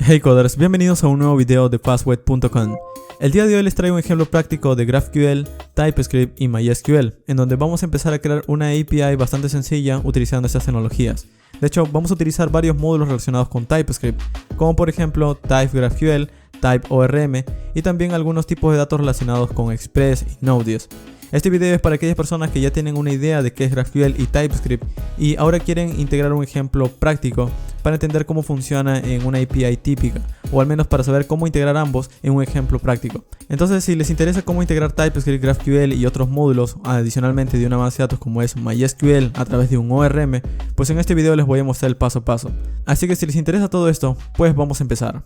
Hey coders, bienvenidos a un nuevo video de fastweb.com. El día de hoy les traigo un ejemplo práctico de GraphQL, TypeScript y MySQL, en donde vamos a empezar a crear una API bastante sencilla utilizando estas tecnologías. De hecho, vamos a utilizar varios módulos relacionados con TypeScript, como por ejemplo TypeGraphQL, TypeORM y también algunos tipos de datos relacionados con Express y Node.js. Este video es para aquellas personas que ya tienen una idea de qué es GraphQL y TypeScript y ahora quieren integrar un ejemplo práctico para entender cómo funciona en una API típica, o al menos para saber cómo integrar ambos en un ejemplo práctico. Entonces, si les interesa cómo integrar TypeScript, GraphQL y otros módulos adicionalmente de una base de datos como es MySQL a través de un ORM, pues en este video les voy a mostrar el paso a paso. Así que si les interesa todo esto, pues vamos a empezar.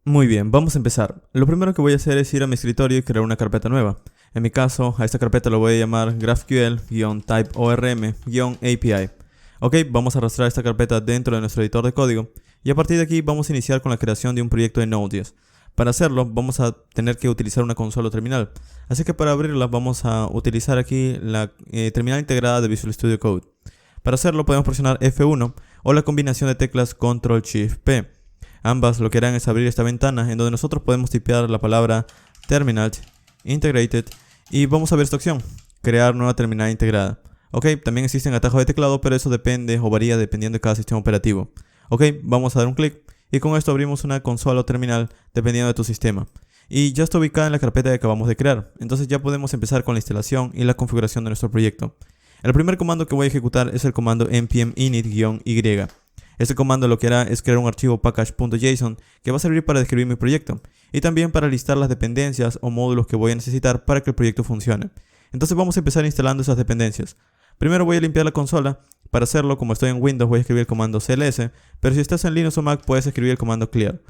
Muy bien, vamos a empezar. Lo primero que voy a hacer es ir a mi escritorio y crear una carpeta nueva. En mi caso, a esta carpeta lo voy a llamar GraphQL-TypeORM-API. Ok, vamos a arrastrar esta carpeta dentro de nuestro editor de código y a partir de aquí vamos a iniciar con la creación de un proyecto de Node.js. Para hacerlo vamos a tener que utilizar una consola o terminal, así que para abrirla vamos a utilizar aquí la terminal integrada de Visual Studio Code. Para hacerlo podemos presionar F1 o la combinación de teclas Ctrl-Shift-P. Ambas lo que harán es abrir esta ventana en donde nosotros podemos tipear la palabra Terminal Integrated y vamos a ver esta opción, crear nueva terminal integrada. Ok, también existen atajos de teclado, pero eso depende o varía dependiendo de cada sistema operativo. Ok, vamos a dar un clic y con esto abrimos una consola o terminal dependiendo de tu sistema. Y ya está ubicada en la carpeta que acabamos de crear, entonces ya podemos empezar con la instalación y la configuración de nuestro proyecto. El primer comando que voy a ejecutar es el comando npm init-y. Este comando lo que hará es crear un archivo package.json que va a servir para describir mi proyecto y también para listar las dependencias o módulos que voy a necesitar para que el proyecto funcione. Entonces vamos a empezar instalando esas dependencias. Primero voy a limpiar la consola. Para hacerlo, como estoy en Windows, voy a escribir el comando cls, pero si estás en Linux o Mac puedes escribir el comando clear.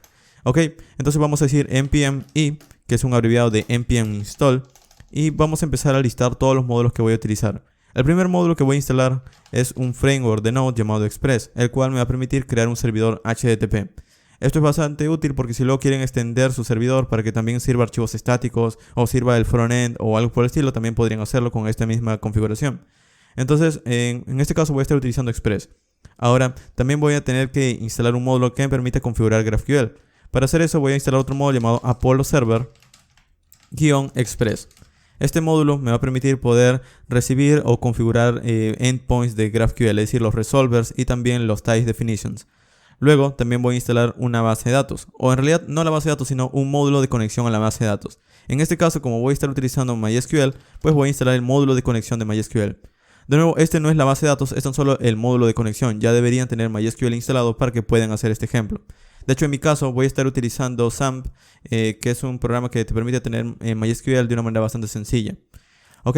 Ok, entonces vamos a decir npm i, que es un abreviado de npm install, y vamos a empezar a listar todos los módulos que voy a utilizar. El primer módulo que voy a instalar es un framework de Node llamado Express, el cual me va a permitir crear un servidor HTTP. Esto es bastante útil porque si luego quieren extender su servidor para que también sirva archivos estáticos o sirva el frontend o algo por el estilo, también podrían hacerlo con esta misma configuración. Entonces, en este caso voy a estar utilizando Express. Ahora, también voy a tener que instalar un módulo que me permita configurar GraphQL. Para hacer eso voy a instalar otro módulo llamado Apollo Server-Express. Este módulo me va a permitir poder recibir o configurar endpoints de GraphQL, es decir, los resolvers y también los type definitions. Luego también voy a instalar una base de datos, o en realidad no la base de datos, sino un módulo de conexión a la base de datos. En este caso, como voy a estar utilizando MySQL, pues voy a instalar el módulo de conexión de MySQL. De nuevo, este no es la base de datos, es tan solo el módulo de conexión. Ya deberían tener MySQL instalado para que puedan hacer este ejemplo. De hecho, en mi caso voy a estar utilizando XAMPP, que es un programa que te permite tener MySQL de una manera bastante sencilla. Ok,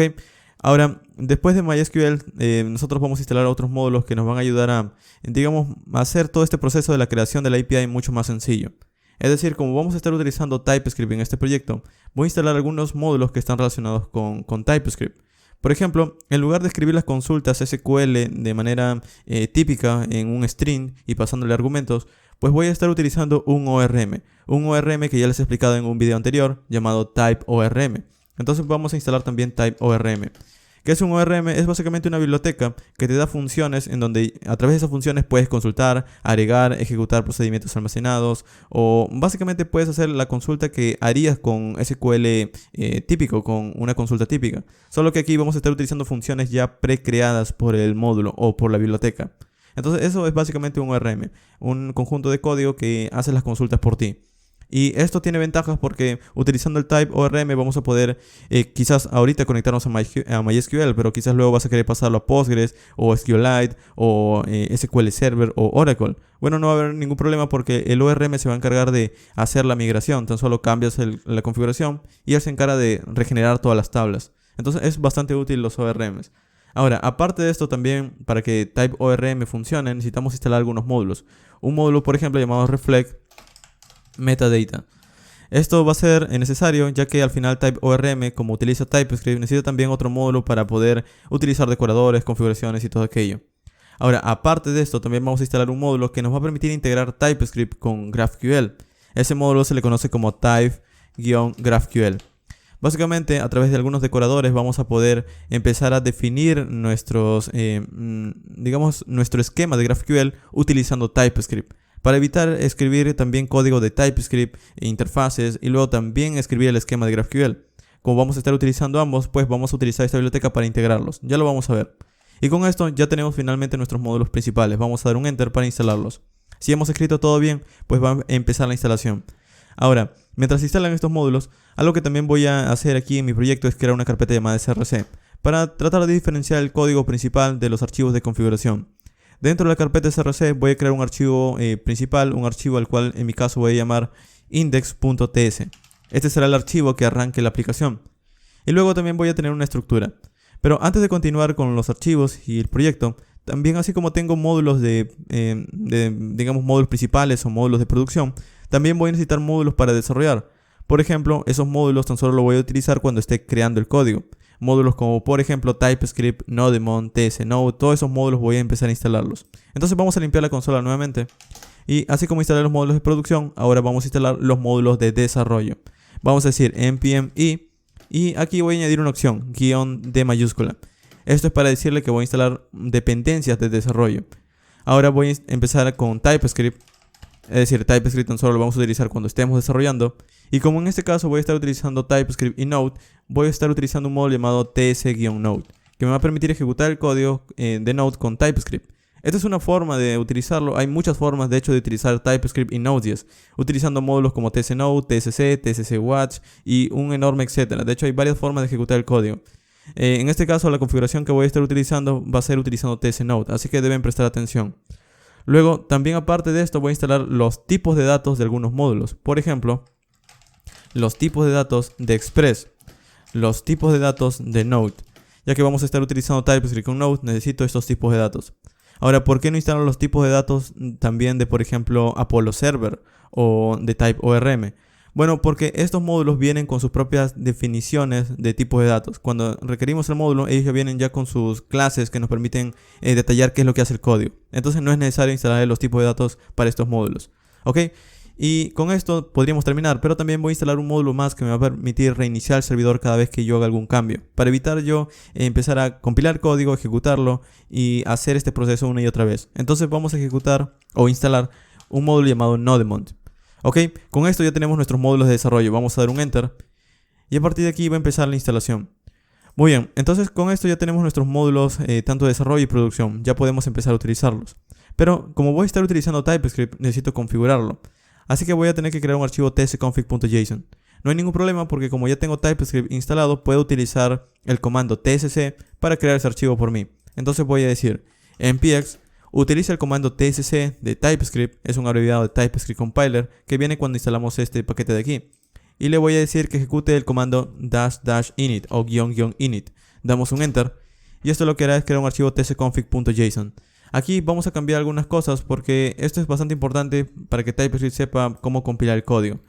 ahora, después de MySQL, nosotros vamos a instalar otros módulos que nos van a ayudar a, digamos, a hacer todo este proceso de la creación de la API mucho más sencillo. Es decir, como vamos a estar utilizando TypeScript en este proyecto, voy a instalar algunos módulos que están relacionados con TypeScript. Por ejemplo, en lugar de escribir las consultas SQL de manera típica en un string y pasándole argumentos, pues voy a estar utilizando un ORM. Un ORM que ya les he explicado en un video anterior llamado TypeORM. Entonces vamos a instalar también TypeORM. ¿Qué es un ORM? Es básicamente una biblioteca que te da funciones en donde a través de esas funciones puedes consultar, agregar, ejecutar procedimientos almacenados o básicamente puedes hacer la consulta que harías con SQL típico, con una consulta típica. Solo que aquí vamos a estar utilizando funciones ya precreadas por el módulo o por la biblioteca. Entonces eso es básicamente un ORM, un conjunto de código que hace las consultas por ti. Y esto tiene ventajas porque utilizando el TypeORM vamos a poder quizás ahorita conectarnos a MySQL, pero quizás luego vas a querer pasarlo a Postgres o SQLite o SQL Server o Oracle. Bueno, no va a haber ningún problema porque el ORM se va a encargar de hacer la migración. Tan solo cambias la configuración y él se encarga de regenerar todas las tablas. Entonces es bastante útil los ORMs. Ahora, aparte de esto también, para que TypeORM funcione, necesitamos instalar algunos módulos. Un módulo, por ejemplo, llamado Reflect Metadata. Esto va a ser necesario ya que al final TypeORM, como utiliza TypeScript, necesita también otro módulo para poder utilizar decoradores, configuraciones y todo aquello. Ahora, aparte de esto, también vamos a instalar un módulo que nos va a permitir integrar TypeScript con GraphQL. Ese módulo se le conoce como Type-GraphQL. Básicamente, a través de algunos decoradores vamos a poder empezar a definir nuestro esquema de GraphQL utilizando TypeScript, para evitar escribir también código de TypeScript e interfaces y luego también escribir el esquema de GraphQL. Como vamos a estar utilizando ambos, pues vamos a utilizar esta biblioteca para integrarlos. Ya lo vamos a ver. Y con esto ya tenemos finalmente nuestros módulos principales. Vamos a dar un Enter para instalarlos. Si hemos escrito todo bien, pues va a empezar la instalación. Ahora, mientras se instalan estos módulos, algo que también voy a hacer aquí en mi proyecto es crear una carpeta llamada src para tratar de diferenciar el código principal de los archivos de configuración. Dentro de la carpeta src voy a crear un archivo principal, un archivo al cual en mi caso voy a llamar index.ts. Este será el archivo que arranque la aplicación. Y luego también voy a tener una estructura. Pero antes de continuar con los archivos y el proyecto, también así como tengo módulos digamos módulos principales o módulos de producción, también voy a necesitar módulos para desarrollar. Por ejemplo, esos módulos tan solo los voy a utilizar cuando esté creando el código. Módulos como por ejemplo TypeScript, Nodemon, TSNode, todos esos módulos voy a empezar a instalarlos. Entonces vamos a limpiar la consola nuevamente. Y así como instalé los módulos de producción, ahora vamos a instalar los módulos de desarrollo. Vamos a decir npm i y aquí voy a añadir una opción, -d mayúscula. Esto es para decirle que voy a instalar dependencias de desarrollo. Ahora voy a empezar con TypeScript. Es decir, TypeScript tan solo lo vamos a utilizar cuando estemos desarrollando. Y como en este caso voy a estar utilizando TypeScript y Node, voy a estar utilizando un módulo llamado ts-node, que me va a permitir ejecutar el código de Node con TypeScript. Esta es una forma de utilizarlo. Hay muchas formas de hecho de utilizar TypeScript y Node.js, utilizando módulos como tsnode, tsc, tscwatch y un enorme etcétera. De hecho hay varias formas de ejecutar el código. En este caso la configuración que voy a estar utilizando va a ser utilizando tsnode, así que deben prestar atención. Luego, también aparte de esto, voy a instalar los tipos de datos de algunos módulos. Por ejemplo, los tipos de datos de Express, los tipos de datos de Node. Ya que vamos a estar utilizando TypeScript con Node, necesito estos tipos de datos. Ahora, ¿por qué no instalar los tipos de datos también de, por ejemplo, Apollo Server o de TypeORM? Bueno, porque estos módulos vienen con sus propias definiciones de tipos de datos. Cuando requerimos el módulo, ellos ya vienen ya con sus clases que nos permiten detallar qué es lo que hace el código. Entonces no es necesario instalar los tipos de datos para estos módulos. ¿Ok? Y con esto podríamos terminar, pero también voy a instalar un módulo más que me va a permitir reiniciar el servidor cada vez que yo haga algún cambio, para evitar yo empezar a compilar código, ejecutarlo y hacer este proceso una y otra vez. Entonces vamos a ejecutar o instalar un módulo llamado Nodemon. Ok, con esto ya tenemos nuestros módulos de desarrollo. Vamos a dar un Enter y a partir de aquí va a empezar la instalación. Muy bien, entonces con esto ya tenemos nuestros módulos tanto de desarrollo y producción. Ya podemos empezar a utilizarlos. Pero como voy a estar utilizando TypeScript, necesito configurarlo. Así que voy a tener que crear un archivo tsconfig.json. No hay ningún problema porque como ya tengo TypeScript instalado, puedo utilizar el comando tsc para crear ese archivo por mí. Entonces voy a decir npx utiliza el comando tsc de TypeScript, es un abreviado de TypeScript Compiler que viene cuando instalamos este paquete de aquí. Y le voy a decir que ejecute el comando --init o --init. Damos un Enter y esto lo que hará es crear un archivo tsconfig.json. Aquí vamos a cambiar algunas cosas porque esto es bastante importante para que TypeScript sepa cómo compilar el código.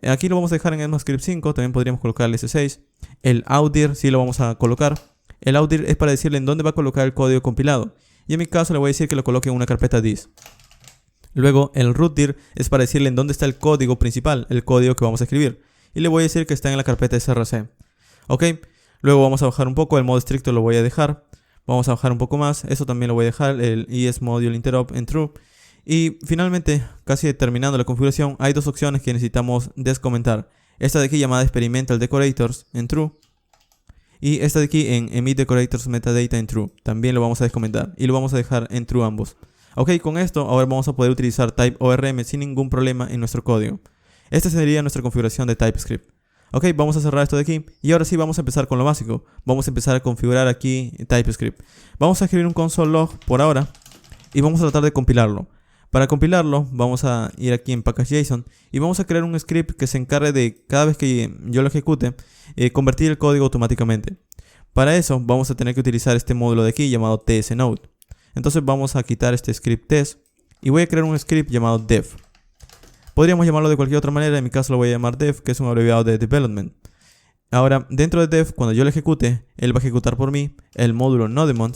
Aquí lo vamos a dejar en ECMAScript 5, también podríamos colocar el S6. El outdir sí lo vamos a colocar. El outdir es para decirle en dónde va a colocar el código compilado. Y en mi caso le voy a decir que lo coloque en una carpeta dis. Luego el rootdir es para decirle en dónde está el código principal, el código que vamos a escribir. Y le voy a decir que está en la carpeta src. Ok, luego vamos a bajar un poco, el modo estricto lo voy a dejar. Vamos a bajar un poco más, eso también lo voy a dejar, el ESModule_interrupt en true. Y finalmente, casi terminando la configuración, hay dos opciones que necesitamos descomentar. Esta de aquí llamada Experimental Decorators en true. Y esta de aquí en Emit Decorators Metadata en true. También lo vamos a descomentar y lo vamos a dejar en true ambos. Ok, con esto ahora vamos a poder utilizar TypeORM sin ningún problema en nuestro código. Esta sería nuestra configuración de TypeScript. Ok, vamos a cerrar esto de aquí y ahora sí vamos a empezar con lo básico. Vamos a empezar a configurar aquí TypeScript. Vamos a escribir un console log por ahora y vamos a tratar de compilarlo. Para compilarlo vamos a ir aquí en package.json y vamos a crear un script que se encargue de cada vez que yo lo ejecute convertir el código automáticamente. Para eso vamos a tener que utilizar este módulo de aquí llamado tsnode. Entonces vamos a quitar este script test y voy a crear un script llamado dev. Podríamos llamarlo de cualquier otra manera, en mi caso lo voy a llamar dev, que es un abreviado de development. Ahora, dentro de dev, cuando yo lo ejecute, él va a ejecutar por mí el módulo Nodemon.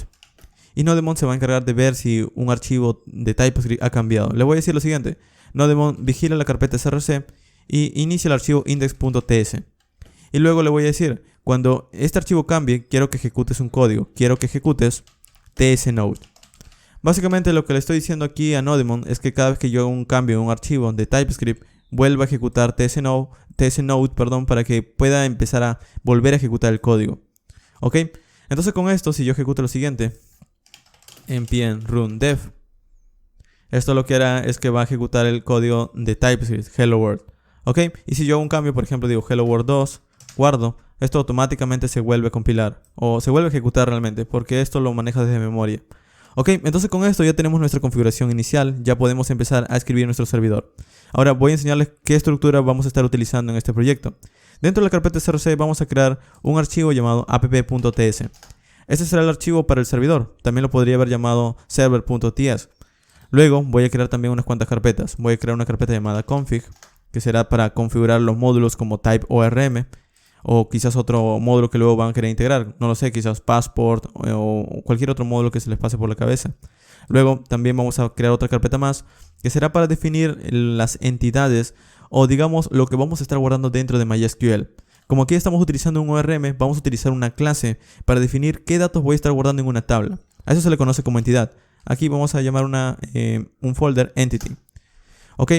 Y Nodemon se va a encargar de ver si un archivo de TypeScript ha cambiado. Le voy a decir lo siguiente. Nodemon vigila la carpeta src y inicia el archivo index.ts. Y luego le voy a decir, cuando este archivo cambie, quiero que ejecutes un código. Quiero que ejecutes tsnode. Básicamente lo que le estoy diciendo aquí a Nodemon es que cada vez que yo hago un cambio en un archivo de TypeScript, vuelva a ejecutar tsnode, para que pueda empezar a volver a ejecutar el código. ¿Ok? Entonces con esto, si yo ejecuto lo siguiente, npm run dev, esto lo que hará es que va a ejecutar el código de TypeScript, hello world. ¿Ok? Y si yo hago un cambio, por ejemplo, digo hello world 2, guardo, esto automáticamente se vuelve a compilar, o se vuelve a ejecutar realmente, porque esto lo maneja desde memoria. Ok, entonces con esto ya tenemos nuestra configuración inicial, ya podemos empezar a escribir nuestro servidor. Ahora voy a enseñarles qué estructura vamos a estar utilizando en este proyecto. Dentro de la carpeta src vamos a crear un archivo llamado app.ts. Este será el archivo para el servidor, también lo podría haber llamado server.ts. Luego voy a crear también unas cuantas carpetas. Voy a crear una carpeta llamada config, que será para configurar los módulos como type ORM, o quizás otro módulo que luego van a querer integrar, no lo sé, quizás passport o cualquier otro módulo que se les pase por la cabeza. Luego también vamos a crear otra carpeta más que será para definir las entidades o digamos lo que vamos a estar guardando dentro de MySQL. Como aquí estamos utilizando un ORM, vamos a utilizar una clase para definir qué datos voy a estar guardando en una tabla. A eso se le conoce como entidad. Aquí vamos a llamar un folder entity. Ok,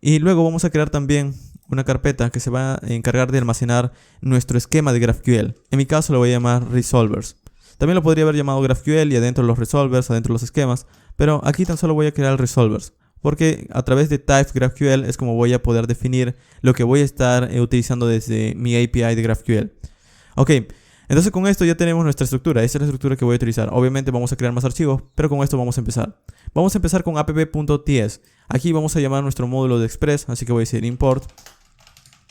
y luego vamos a crear también una carpeta que se va a encargar de almacenar nuestro esquema de GraphQL. En mi caso lo voy a llamar resolvers. También lo podría haber llamado GraphQL y adentro los resolvers, adentro los esquemas, pero aquí tan solo voy a crear resolvers, porque a través de types GraphQL es como voy a poder definir lo que voy a estar utilizando desde mi API de GraphQL. Ok, entonces con esto ya tenemos nuestra estructura. Esta es la estructura que voy a utilizar. Obviamente vamos a crear más archivos, pero con esto vamos a empezar. Vamos a empezar con app.ts. Aquí vamos a llamar nuestro módulo de express, así que voy a decir import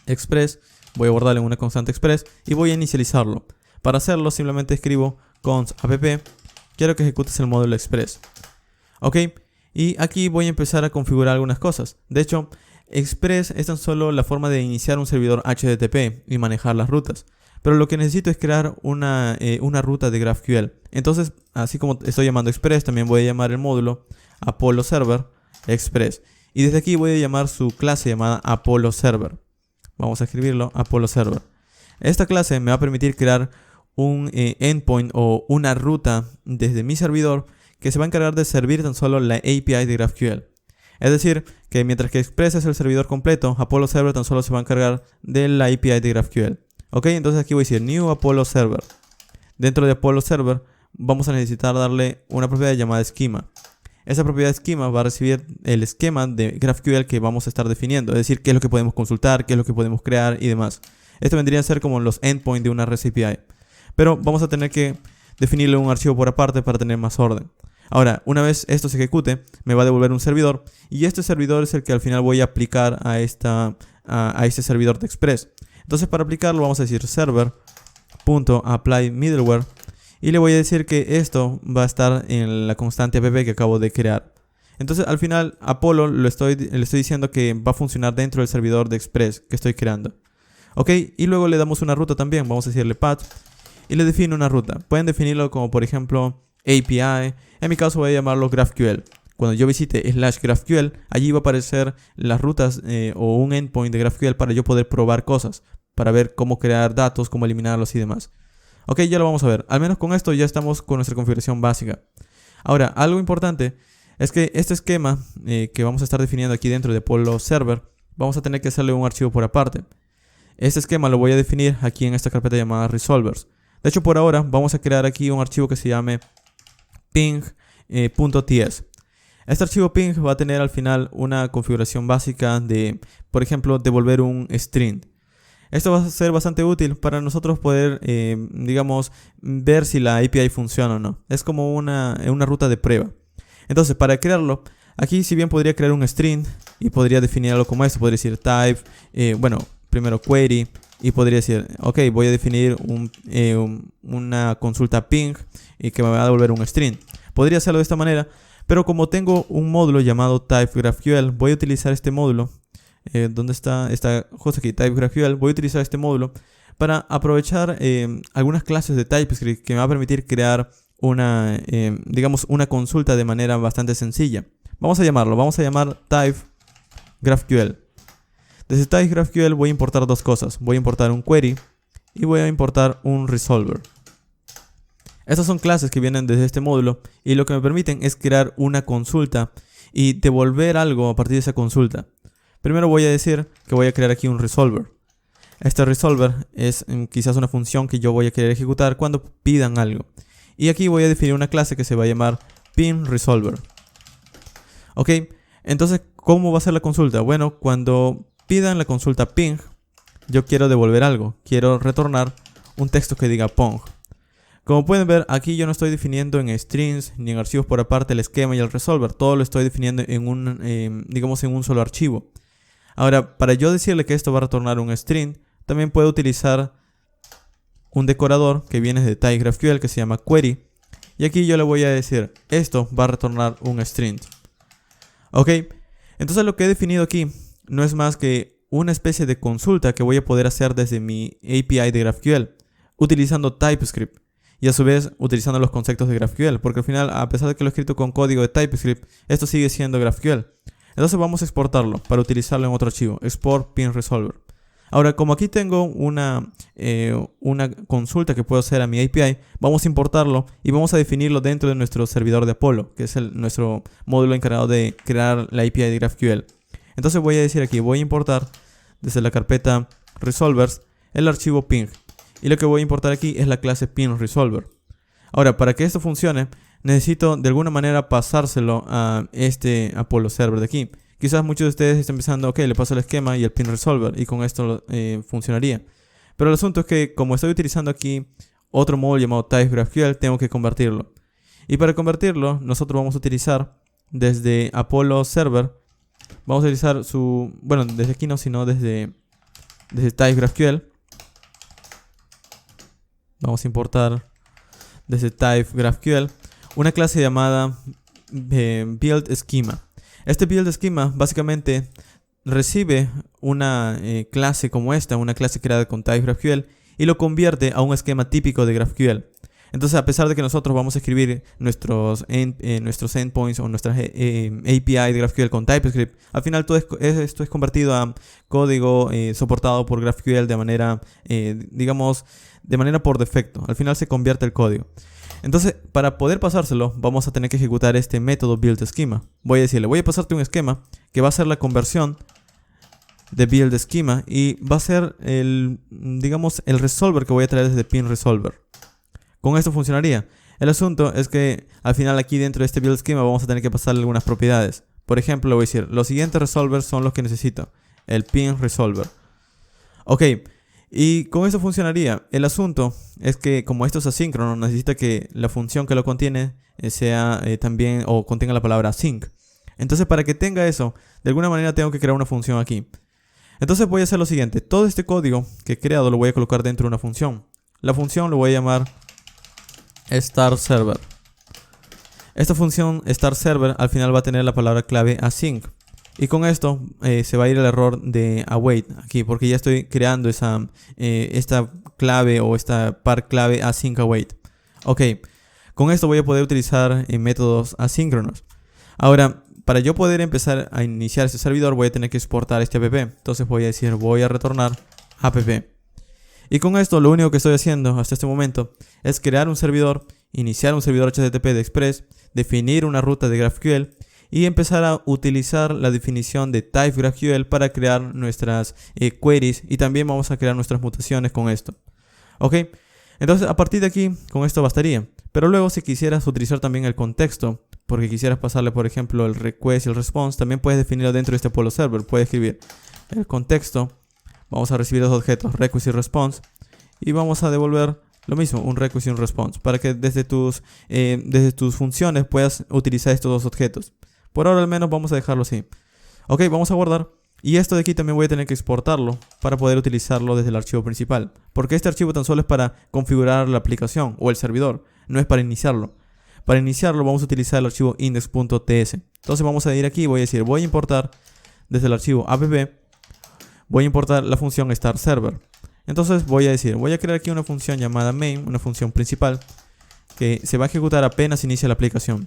express, voy a guardarle una constante express y voy a inicializarlo. Para hacerlo simplemente escribo const app, quiero que ejecutes el módulo express. Ok, y aquí voy a empezar a configurar algunas cosas. De hecho, express es tan solo la forma de iniciar un servidor HTTP y manejar las rutas. Pero lo que necesito es crear una ruta de GraphQL. Entonces, así como estoy llamando express, también voy a llamar el módulo Apollo Server Express. Y desde aquí voy a llamar su clase llamada Apollo Server. Vamos a escribirlo, Apollo Server. Esta clase me va a permitir crear un endpoint o una ruta desde mi servidor que se va a encargar de servir tan solo la API de GraphQL. Es decir, que mientras que Express es el servidor completo, Apollo Server tan solo se va a encargar de la API de GraphQL. Ok, entonces aquí voy a decir New Apollo Server. Dentro de Apollo Server vamos a necesitar darle una propiedad llamada Schema. Esa propiedad Schema va a recibir el esquema de GraphQL que vamos a estar definiendo. Es decir, qué es lo que podemos consultar, qué es lo que podemos crear y demás. Esto vendría a ser como los endpoints de una REST API. Pero vamos a tener que definirle un archivo por aparte para tener más orden. Ahora, una vez esto se ejecute, me va a devolver un servidor. Y este servidor es el que al final voy a aplicar a este servidor de Express. Entonces para aplicarlo vamos a decir server.applyMiddleware. Y le voy a decir que esto va a estar en la constante app que acabo de crear. Entonces al final Apollo le estoy diciendo que va a funcionar dentro del servidor de Express que estoy creando. Ok, y luego le damos una ruta también. Vamos a decirle path y le defino una ruta. Pueden definirlo como por ejemplo API. En mi caso voy a llamarlo GraphQL. Cuando yo visite /GraphQL, allí va a aparecer las rutas o un endpoint de GraphQL para yo poder probar cosas, para ver cómo crear datos, cómo eliminarlos y demás. Ok, ya lo vamos a ver. Al menos con esto ya estamos con nuestra configuración básica. Ahora, algo importante es que este esquema que vamos a estar definiendo aquí dentro de Apollo Server, vamos a tener que hacerle un archivo por aparte. Este esquema lo voy a definir aquí en esta carpeta llamada resolvers. De hecho, por ahora vamos a crear aquí un archivo que se llame ping.ts. Este archivo ping va a tener al final una configuración básica de, por ejemplo, devolver un string. Esto va a ser bastante útil para nosotros poder, digamos, ver si la API funciona o no. Es como una ruta de prueba. Entonces, para crearlo, aquí si bien podría crear un string y podría definirlo como esto, podría decir type, primero query, y podría decir, ok, voy a definir una consulta ping y que me va a devolver un string. Podría hacerlo de esta manera, pero como tengo un módulo llamado type GraphQL, voy a utilizar este módulo. ¿Dónde está? Está justo aquí, type GraphQL. Voy a utilizar este módulo para aprovechar algunas clases de TypeScript que me va a permitir crear una consulta de manera bastante sencilla. Vamos a llamar type GraphQL. Desde type GraphQL voy a importar dos cosas. Voy a importar un query y voy a importar un resolver. Estas son clases que vienen desde este módulo y lo que me permiten es crear una consulta y devolver algo a partir de esa consulta. Primero voy a decir que voy a crear aquí un resolver. Este resolver es quizás una función que yo voy a querer ejecutar cuando pidan algo. Y aquí voy a definir una clase que se va a llamar pingResolver. Ok, entonces, ¿cómo va a ser la consulta? Bueno, cuando pidan la consulta ping, yo quiero devolver algo. Quiero retornar un texto que diga pong. Como pueden ver, aquí yo no estoy definiendo en strings ni en archivos por aparte el esquema y el resolver. Todo lo estoy definiendo en un solo archivo. Ahora, para yo decirle que esto va a retornar un string, también puedo utilizar un decorador que viene de TypeGraphQL que se llama query. Y aquí yo le voy a decir, esto va a retornar un string. Ok, entonces lo que he definido aquí no es más que una especie de consulta que voy a poder hacer desde mi API de GraphQL, utilizando TypeScript. Y a su vez utilizando los conceptos de GraphQL, porque al final, a pesar de que lo he escrito con código de TypeScript, esto sigue siendo GraphQL. Entonces vamos a exportarlo para utilizarlo en otro archivo, export pingResolver. Ahora, como aquí tengo una consulta que puedo hacer a mi API, vamos a importarlo y vamos a definirlo dentro de nuestro servidor de Apollo, que es nuestro módulo encargado de crear la API de GraphQL. Entonces voy a decir aquí, voy a importar desde la carpeta resolvers el archivo ping. Y lo que voy a importar aquí es la clase pingResolver. Ahora, para que esto funcione, necesito de alguna manera pasárselo a este Apollo server de aquí. Quizás muchos de ustedes estén pensando, ok, le paso el esquema y el pingResolver y con esto funcionaría. Pero el asunto es que como estoy utilizando aquí otro módulo llamado TypeGraphQL, tengo que convertirlo. Y para convertirlo, nosotros vamos a utilizar desde Apollo Server, vamos a utilizar desde aquí no, sino desde TypeGraphQL. Vamos a importar desde TypeGraphQL una clase llamada buildSchema. Este buildSchema básicamente recibe una clase como esta, una clase creada con TypeGraphQL, y lo convierte a un esquema típico de GraphQL. Entonces, a pesar de que nosotros vamos a escribir nuestros endpoints o nuestras API de GraphQL con TypeScript, al final todo esto es convertido a código soportado por GraphQL de manera, de manera por defecto. Al final se convierte el código. Entonces, para poder pasárselo, vamos a tener que ejecutar este método buildSchema. Voy a decirle, voy a pasarte un esquema que va a ser la conversión de buildSchema y va a ser el resolver que voy a traer desde pingResolver. Con esto funcionaría. El asunto es que al final aquí dentro de este buildSchema vamos a tener que pasarle algunas propiedades. Por ejemplo, le voy a decir, los siguientes resolvers son los que necesito. El pingResolver. Ok. Y con eso funcionaría. El asunto es que como esto es asíncrono, necesita que la función que lo contiene sea también o contenga la palabra async. Entonces, para que tenga eso, de alguna manera tengo que crear una función aquí. Entonces voy a hacer lo siguiente. Todo este código que he creado lo voy a colocar dentro de una función. La función lo voy a llamar startServer. Esta función startServer al final va a tener la palabra clave async. Y con esto se va a ir el error de await aquí, porque ya estoy creando esta clave o esta par clave async await. Ok, con esto voy a poder utilizar métodos asíncronos. Ahora, para yo poder empezar a iniciar este servidor voy a tener que exportar este app. Entonces voy a decir, voy a retornar app. Y con esto lo único que estoy haciendo hasta este momento es crear un servidor, iniciar un servidor HTTP de Express, definir una ruta de GraphQL y empezar a utilizar la definición de TypeGraphQL para crear nuestras queries, y también vamos a crear nuestras mutaciones con esto. Ok, entonces a partir de aquí con esto bastaría. Pero luego si quisieras utilizar también el contexto, porque quisieras pasarle por ejemplo el request y el response, también puedes definirlo dentro de este Apollo Server. Puedes escribir el contexto, vamos a recibir los objetos request y response y vamos a devolver lo mismo, un request y un response, para que desde tus funciones puedas utilizar estos dos objetos. Por ahora al menos vamos a dejarlo así. Ok, vamos a guardar. Y esto de aquí también voy a tener que exportarlo para poder utilizarlo desde el archivo principal. Porque este archivo tan solo es para configurar la aplicación o el servidor, no es para iniciarlo. Para iniciarlo vamos a utilizar el archivo index.ts. Entonces vamos a ir aquí y voy a decir, voy a importar desde el archivo app, voy a importar la función startServer. Entonces voy a decir, voy a crear aquí una función llamada main, una función principal, que se va a ejecutar apenas inicia la aplicación.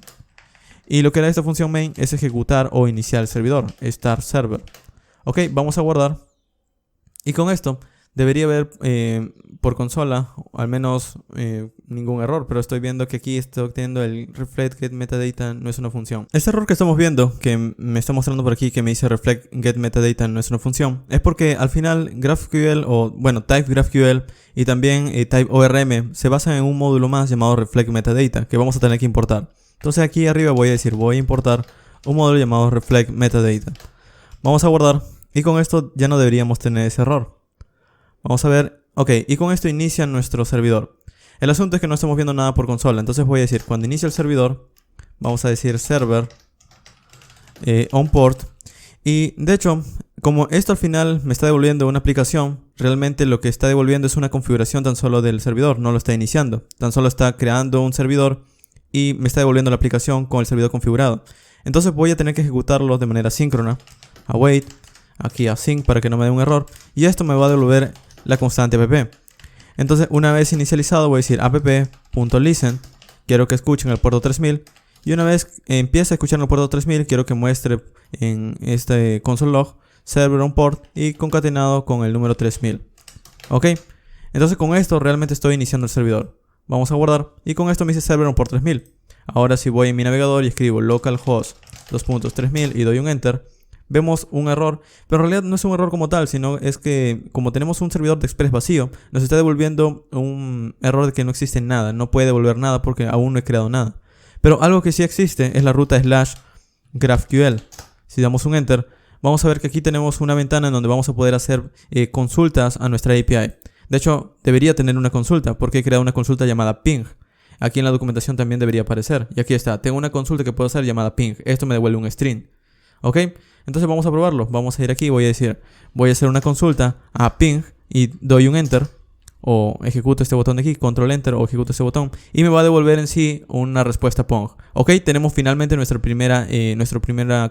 Y lo que hará esta función main es ejecutar o iniciar el servidor, startServer. Ok, vamos a guardar. Y con esto, debería haber por consola al menos ningún error, pero estoy viendo que aquí estoy obteniendo el reflect get metadata no es una función. Este error que estamos viendo, que me está mostrando por aquí que me dice reflect get metadata no es una función, es porque al final GraphQL o bueno type GraphQL y también type ORM se basan en un módulo más llamado reflect metadata que vamos a tener que importar. Entonces aquí arriba voy a decir voy a importar un módulo llamado reflect metadata. Vamos a guardar y con esto ya no deberíamos tener ese error. Vamos a ver, ok, y con esto inicia nuestro servidor. El asunto es que no estamos viendo nada por consola, entonces voy a decir, cuando inicia el servidor, vamos a decir server on port. Y de hecho, como esto al final me está devolviendo una aplicación, realmente lo que está devolviendo es una configuración tan solo del servidor, no lo está iniciando. Tan solo está creando un servidor y me está devolviendo la aplicación con el servidor configurado. Entonces voy a tener que ejecutarlo de manera síncrona, await, aquí a sync para que no me dé un error, y esto me va a devolver la constante app. Entonces una vez inicializado voy a decir app.listen, quiero que escuchen el puerto 3000, y una vez empiece a escuchar el puerto 3000 quiero que muestre en este console log server on port y concatenado con el número 3000. Ok, entonces con esto realmente estoy iniciando el servidor. Vamos a guardar y con esto me dice server on port 3000. Ahora si voy en mi navegador y escribo localhost 2.3000 y doy un enter, vemos un error, pero en realidad no es un error como tal, sino es que como tenemos un servidor de Express vacío, nos está devolviendo un error de que no existe nada, no puede devolver nada porque aún no he creado nada. Pero algo que sí existe es la ruta /GraphQL. Si damos un enter, vamos a ver que aquí tenemos una ventana en donde vamos a poder hacer consultas a nuestra API. De hecho, debería tener una consulta porque he creado una consulta llamada ping. Aquí en la documentación también debería aparecer. Y aquí está, tengo una consulta que puedo hacer llamada ping. Esto me devuelve un string. ¿Ok? Entonces vamos a probarlo. Vamos a ir aquí, voy a decir, voy a hacer una consulta a ping y doy un enter. O ejecuto este botón de aquí, control enter o ejecuto este botón. Y me va a devolver en sí una respuesta Pong. Ok, tenemos finalmente nuestra primera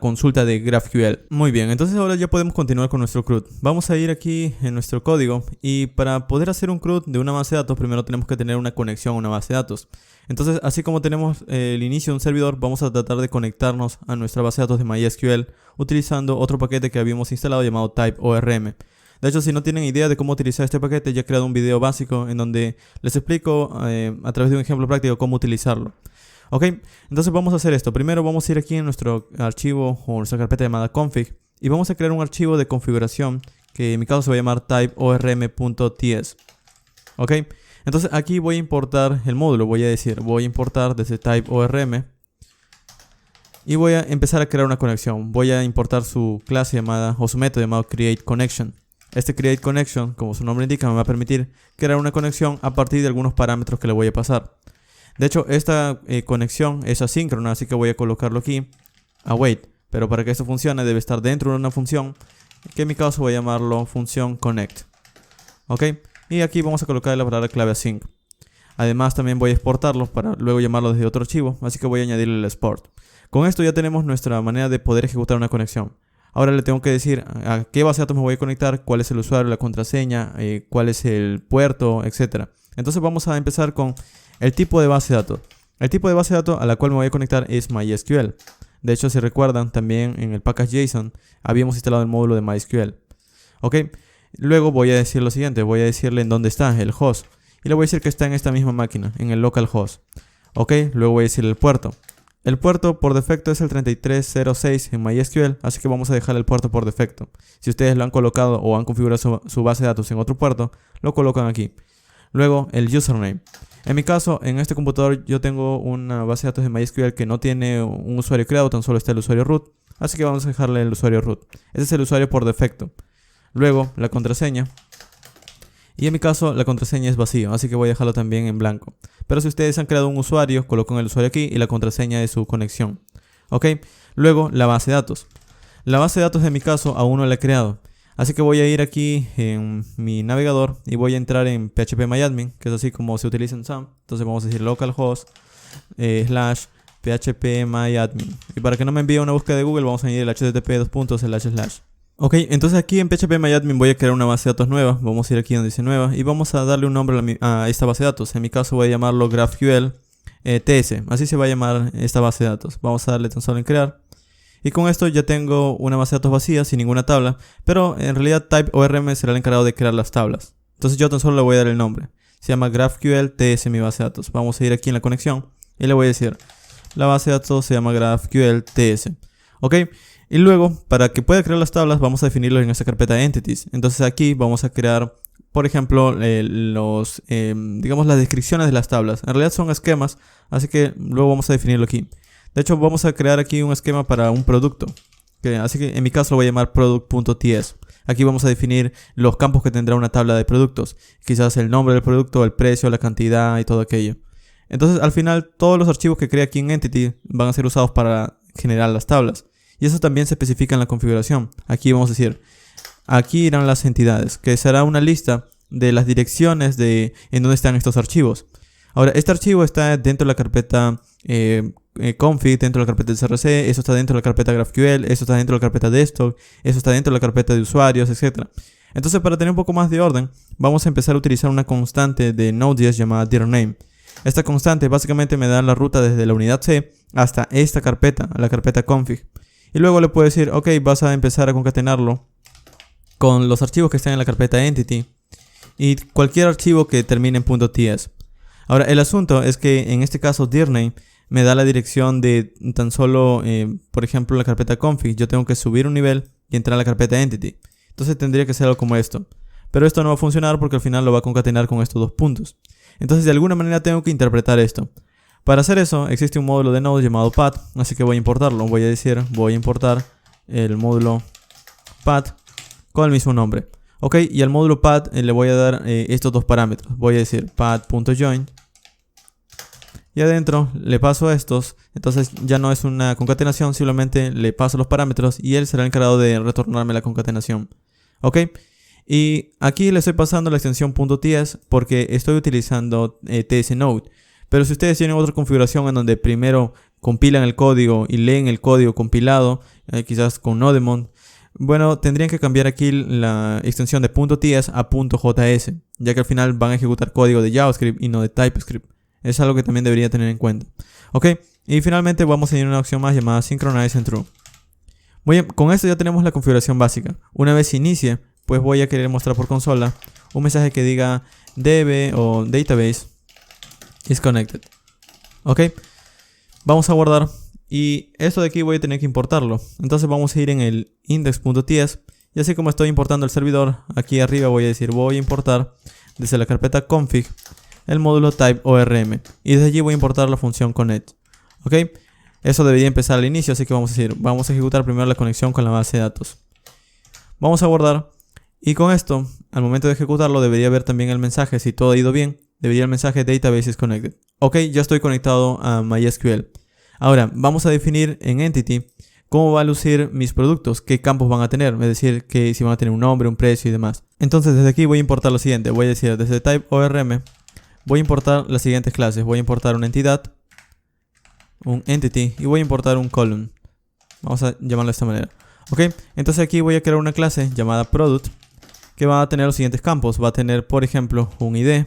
consulta de GraphQL. Muy bien, entonces ahora ya podemos continuar con nuestro CRUD. Vamos a ir aquí en nuestro código. Y para poder hacer un CRUD de una base de datos, primero tenemos que tener una conexión a una base de datos. Entonces, así como tenemos el inicio de un servidor, vamos a tratar de conectarnos a nuestra base de datos de MySQL utilizando otro paquete que habíamos instalado llamado TypeORM. De hecho, si no tienen idea de cómo utilizar este paquete, ya he creado un video básico en donde les explico a través de un ejemplo práctico cómo utilizarlo. Ok, entonces vamos a hacer esto. Primero vamos a ir aquí en nuestro archivo o nuestra carpeta llamada config y vamos a crear un archivo de configuración que en mi caso se va a llamar typeorm.ts. Ok, entonces aquí voy a importar el módulo. Voy a importar desde typeorm y voy a empezar a crear una conexión. Voy a importar su clase llamada o su método llamado createConnection. Este createConnection, como su nombre indica, me va a permitir crear una conexión a partir de algunos parámetros que le voy a pasar. De hecho, esta conexión es asíncrona, así que voy a colocarlo aquí, await. Pero para que esto funcione debe estar dentro de una función, que en mi caso voy a llamarlo función connect. Ok, y aquí vamos a colocar la palabra clave async. Además también voy a exportarlo para luego llamarlo desde otro archivo, así que voy a añadirle el export. Con esto ya tenemos nuestra manera de poder ejecutar una conexión. Ahora le tengo que decir a qué base de datos me voy a conectar, cuál es el usuario, la contraseña, cuál es el puerto, etc. Entonces vamos a empezar con el tipo de base de datos. El tipo de base de datos a la cual me voy a conectar es MySQL. De hecho, si recuerdan, también en el package.json habíamos instalado el módulo de MySQL. Ok, luego voy a decir lo siguiente, voy a decirle en dónde está el host. Y le voy a decir que está en esta misma máquina, en el localhost. Ok, luego voy a decirle el puerto. El puerto por defecto es el 3306 en MySQL, así que vamos a dejar el puerto por defecto. Si ustedes lo han colocado o han configurado su base de datos en otro puerto, lo colocan aquí. Luego el username. En mi caso, en este computador yo tengo una base de datos de MySQL que no tiene un usuario creado, tan solo está el usuario root, así que vamos a dejarle el usuario root. Ese es el usuario por defecto. Luego la contraseña. Y en mi caso la contraseña es vacío, así que voy a dejarlo también en blanco. Pero si ustedes han creado un usuario, colocan el usuario aquí y la contraseña de su conexión. Ok, luego la base de datos. La base de datos en mi caso aún no la he creado. Así que voy a ir aquí en mi navegador y voy a entrar en phpMyAdmin, que es así como se utiliza en SAM. Entonces vamos a decir localhost / phpMyAdmin. Y para que no me envíe una búsqueda de Google, vamos a añadir el http://. Ok, entonces aquí en phpMyAdmin voy a crear una base de datos nueva. Vamos a ir aquí donde dice nueva y vamos a darle un nombre a esta base de datos. En mi caso voy a llamarlo GraphQL TS. Así se va a llamar esta base de datos. Vamos a darle tan solo en crear. Y con esto ya tengo una base de datos vacía sin ninguna tabla. Pero en realidad TypeORM será el encargado de crear las tablas. Entonces yo tan solo le voy a dar el nombre. Se llama GraphQL TS mi base de datos. Vamos a ir aquí en la conexión y le voy a decir, la base de datos se llama GraphQL TS. ¿Ok? Y luego, para que pueda crear las tablas, vamos a definirlo en esta carpeta Entities. Entonces aquí vamos a crear, por ejemplo, digamos las descripciones de las tablas. En realidad son esquemas, así que luego vamos a definirlo aquí. De hecho, vamos a crear aquí un esquema para un producto. Así que en mi caso lo voy a llamar product.ts. Aquí vamos a definir los campos que tendrá una tabla de productos. Quizás el nombre del producto, el precio, la cantidad y todo aquello. Entonces, al final, todos los archivos que crea aquí en Entity van a ser usados para generar las tablas. Y eso también se especifica en la configuración. Aquí vamos a decir, aquí irán las entidades, que será una lista de las direcciones en donde están estos archivos. Ahora, este archivo está dentro de la carpeta config, dentro de la carpeta de CRC, eso está dentro de la carpeta GraphQL, eso está dentro de la carpeta desktop, eso está dentro de la carpeta de usuarios, etc. Entonces, para tener un poco más de orden, vamos a empezar a utilizar una constante de Node.js llamada dirName. Esta constante básicamente me da la ruta desde la unidad C hasta esta carpeta, la carpeta config. Y luego le puedo decir, ok, vas a empezar a concatenarlo con los archivos que están en la carpeta entity y cualquier archivo que termine en .ts. Ahora, el asunto es que en este caso dirname me da la dirección de tan solo, por ejemplo, la carpeta config. Yo tengo que subir un nivel y entrar a la carpeta entity. Entonces tendría que ser algo como esto. Pero esto no va a funcionar porque al final lo va a concatenar con estos dos puntos. Entonces de alguna manera tengo que interpretar esto. Para hacer eso existe un módulo de Node llamado path, así que voy a importarlo. Voy a decir, voy a importar el módulo path con el mismo nombre. Ok, y al módulo path le voy a dar estos dos parámetros. Voy a decir path.join. Y adentro le paso estos. Entonces ya no es una concatenación, simplemente le paso los parámetros y él será el encargado de retornarme la concatenación. Ok. Y aquí le estoy pasando la extensión .ts porque estoy utilizando tsnode. Pero si ustedes tienen otra configuración en donde primero compilan el código y leen el código compilado, quizás con Nodemon, bueno, tendrían que cambiar aquí la extensión de .ts a .js, ya que al final van a ejecutar código de JavaScript y no de TypeScript. Es algo que también debería tener en cuenta. Ok, y finalmente vamos a añadir una opción más llamada Synchronize and True. Muy bien, con esto ya tenemos la configuración básica. Una vez inicie, pues voy a querer mostrar por consola un mensaje que diga db o database is connected. Ok, vamos a guardar y esto de aquí voy a tener que importarlo. Entonces vamos a ir en el index.ts y así como estoy importando el servidor, aquí arriba voy a decir voy a importar desde la carpeta config el módulo type ORM y desde allí voy a importar la función connect. Ok, eso debería empezar al inicio, así que vamos a decir, vamos a ejecutar primero la conexión con la base de datos. Vamos a guardar y con esto, al momento de ejecutarlo, debería ver también el mensaje, si todo ha ido bien, debería el mensaje database is connected. Ok, ya estoy conectado a MySQL. Ahora, vamos a definir en Entity cómo va a lucir mis productos, qué campos van a tener, es decir, que si van a tener un nombre, un precio y demás. Entonces, desde aquí voy a importar lo siguiente, voy a decir desde type ORM, voy a importar las siguientes clases, voy a importar una entidad, un entity y voy a importar un column. Vamos a llamarlo de esta manera. Ok, entonces aquí voy a crear una clase llamada product que va a tener los siguientes campos. Va a tener, por ejemplo, un ID.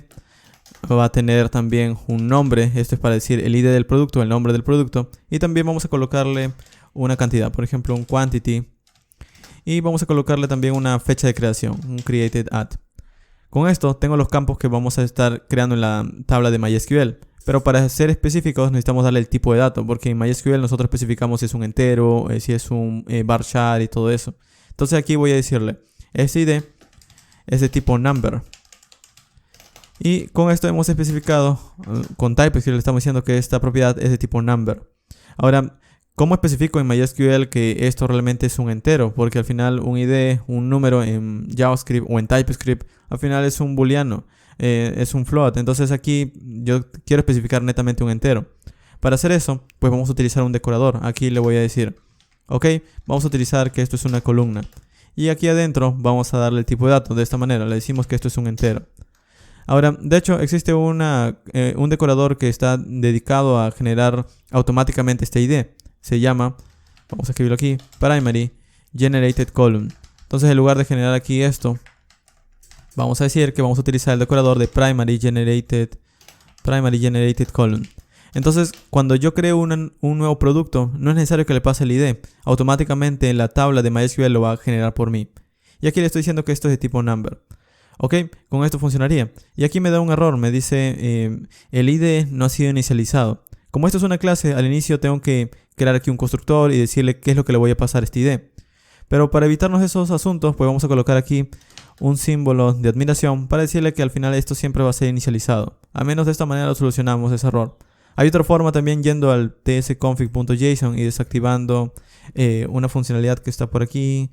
Va a tener también un nombre. Esto es para decir el ID del producto, el nombre del producto. Y también vamos a colocarle una cantidad, por ejemplo, un quantity. Y vamos a colocarle también una fecha de creación, un created at. Con esto tengo los campos que vamos a estar creando en la tabla de MySQL. Pero para ser específicos necesitamos darle el tipo de dato, porque en MySQL nosotros especificamos si es un entero, si es un varchar y todo eso. Entonces aquí voy a decirle, este ID es de tipo number. Y con esto hemos especificado, con TypeScript le estamos diciendo que esta propiedad es de tipo number. Ahora, ¿cómo especifico en MySQL que esto realmente es un entero? Porque al final un ID, un número en JavaScript o en TypeScript, al final es un booleano. Es un float, entonces aquí yo quiero especificar netamente un entero. Para hacer eso, pues vamos a utilizar un decorador. Aquí le voy a decir, ok, vamos a utilizar que esto es una columna. Y aquí adentro vamos a darle el tipo de datos de esta manera, le decimos que esto es un entero. Ahora, de hecho, existe un decorador que está dedicado a generar automáticamente este ID. Se llama, vamos a escribirlo aquí, primary generated column. Entonces en lugar de generar aquí esto, vamos a decir que vamos a utilizar el decorador de primary generated column. Entonces, cuando yo creo un nuevo producto, no es necesario que le pase el ID. Automáticamente la tabla de MySQL lo va a generar por mí. Y aquí le estoy diciendo que esto es de tipo number. Ok, con esto funcionaría. Y aquí me da un error, me dice el ID no ha sido inicializado. Como esto es una clase, al inicio tengo que crear aquí un constructor y decirle qué es lo que le voy a pasar a este ID. Pero para evitarnos esos asuntos, pues vamos a colocar aquí un símbolo de admiración para decirle que al final esto siempre va a ser inicializado. Al menos de esta manera lo solucionamos ese error. Hay otra forma también yendo al tsconfig.json y desactivando una funcionalidad que está por aquí.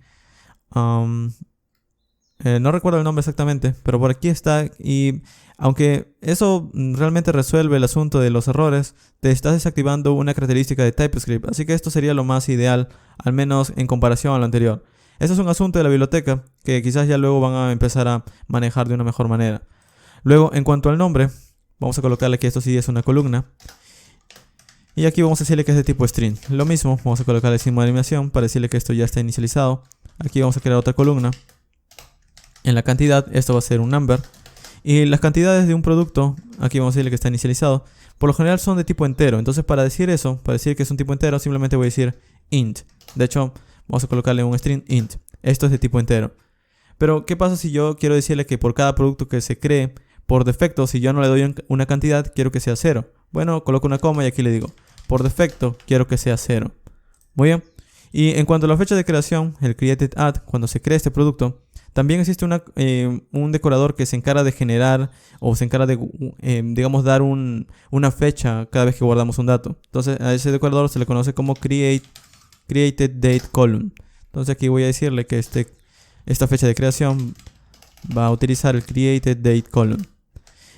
No recuerdo el nombre exactamente, pero por aquí está. Y aunque eso realmente resuelve el asunto de los errores, te estás desactivando una característica de TypeScript. Así que esto sería lo más ideal, al menos en comparación a lo anterior. Eso es un asunto de la biblioteca que quizás ya luego van a empezar a manejar de una mejor manera. Luego, en cuanto al nombre, vamos a colocarle que esto sí es una columna. Y aquí vamos a decirle que es de tipo string. Lo mismo, vamos a colocarle símbolo de animación para decirle que esto ya está inicializado. Aquí vamos a crear otra columna. En la cantidad, esto va a ser un number. Y las cantidades de un producto, aquí vamos a decirle que está inicializado. Por lo general son de tipo entero. Entonces para decir eso, para decir que es un tipo entero, simplemente voy a decir int. De hecho, vamos a colocarle un string int. Esto es de tipo entero. Pero, ¿qué pasa si yo quiero decirle que por cada producto que se cree, por defecto, si yo no le doy una cantidad, quiero que sea 0? Bueno, coloco una coma y aquí le digo, por defecto, quiero que sea 0. Muy bien. Y en cuanto a la fecha de creación, el created@, cuando se crea este producto, también existe un decorador que se encarga de generar o se encarga de, digamos, dar una fecha cada vez que guardamos un dato. Entonces a ese decorador se le conoce como created_date_column. Entonces aquí voy a decirle que esta fecha de creación va a utilizar el created_date_column.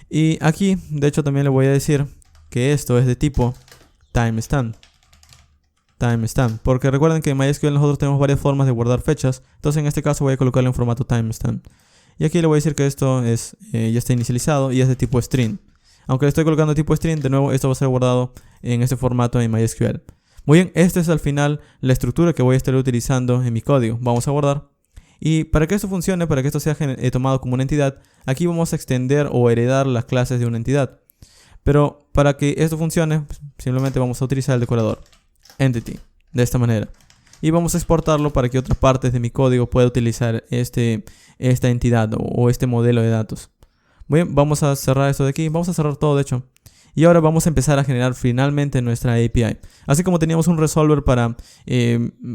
Y aquí, de hecho, también le voy a decir que esto es de tipo timestamp. Porque recuerden que en MySQL nosotros tenemos varias formas de guardar fechas. Entonces en este caso voy a colocarle en formato timestamp. Y aquí le voy a decir que esto ya está inicializado y es de tipo string. Aunque le estoy colocando tipo string, de nuevo esto va a ser guardado en este formato en MySQL. Muy bien, esta es al final la estructura que voy a estar utilizando en mi código. Vamos a guardar. Y para que esto funcione, para que esto sea tomado como una entidad, aquí vamos a extender o heredar las clases de una entidad. Pero para que esto funcione, simplemente vamos a utilizar el decorador entity, de esta manera. Y vamos a exportarlo para que otras partes de mi código puedan utilizar esta entidad o este modelo de datos. Muy bien, vamos a cerrar esto de aquí. Vamos a cerrar todo, de hecho. Y ahora vamos a empezar a generar finalmente nuestra API. Así como teníamos un resolver para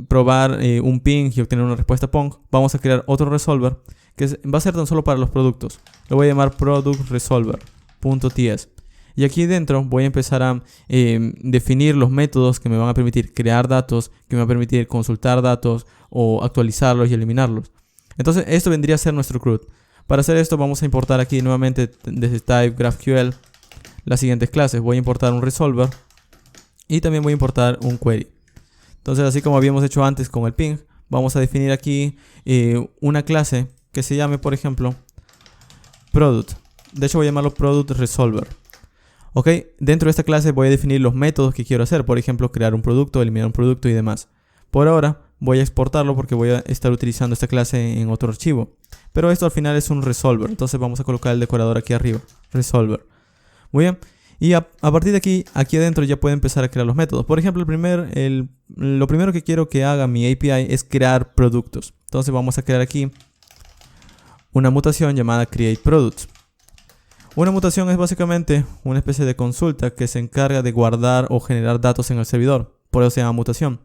probar un ping y obtener una respuesta PONG, vamos a crear otro resolver que va a ser tan solo para los productos. Lo voy a llamar productResolver.ts. Y aquí dentro voy a empezar a definir los métodos que me van a permitir crear datos, que me van a permitir consultar datos o actualizarlos y eliminarlos. Entonces esto vendría a ser nuestro CRUD. Para hacer esto vamos a importar aquí nuevamente desde type GraphQL las siguientes clases. Voy a importar un resolver y también voy a importar un query. Entonces, así como habíamos hecho antes con el ping, vamos a definir aquí una clase que se llame, por ejemplo, product. De hecho voy a llamarlo productResolver. Ok, dentro de esta clase voy a definir los métodos que quiero hacer, por ejemplo, crear un producto, eliminar un producto y demás. Por ahora voy a exportarlo porque voy a estar utilizando esta clase en otro archivo. Pero esto al final es un resolver, entonces vamos a colocar el decorador aquí arriba, resolver. Muy bien, y a partir de aquí adentro ya puedo empezar a crear los métodos. Por ejemplo, lo primero que quiero que haga mi API es crear productos. Entonces vamos a crear aquí una mutación llamada createProduct. Una mutación es básicamente una especie de consulta que se encarga de guardar o generar datos en el servidor. Por eso se llama mutación.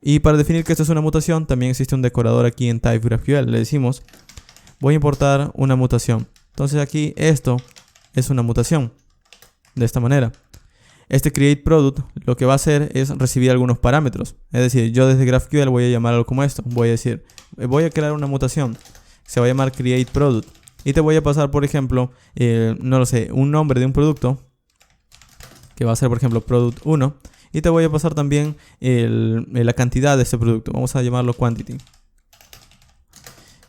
Y para definir que esto es una mutación, también existe un decorador aquí en Type GraphQL. Le decimos, voy a importar una mutación. Entonces aquí esto es una mutación. De esta manera. Este createProduct lo que va a hacer es recibir algunos parámetros. Es decir, yo desde GraphQL voy a llamarlo como esto. Voy a decir, voy a crear una mutación. Se va a llamar createProduct. Y te voy a pasar, por ejemplo, no lo sé, un nombre de un producto. Que va a ser, por ejemplo, product 1. Y te voy a pasar también la cantidad de ese producto. Vamos a llamarlo quantity.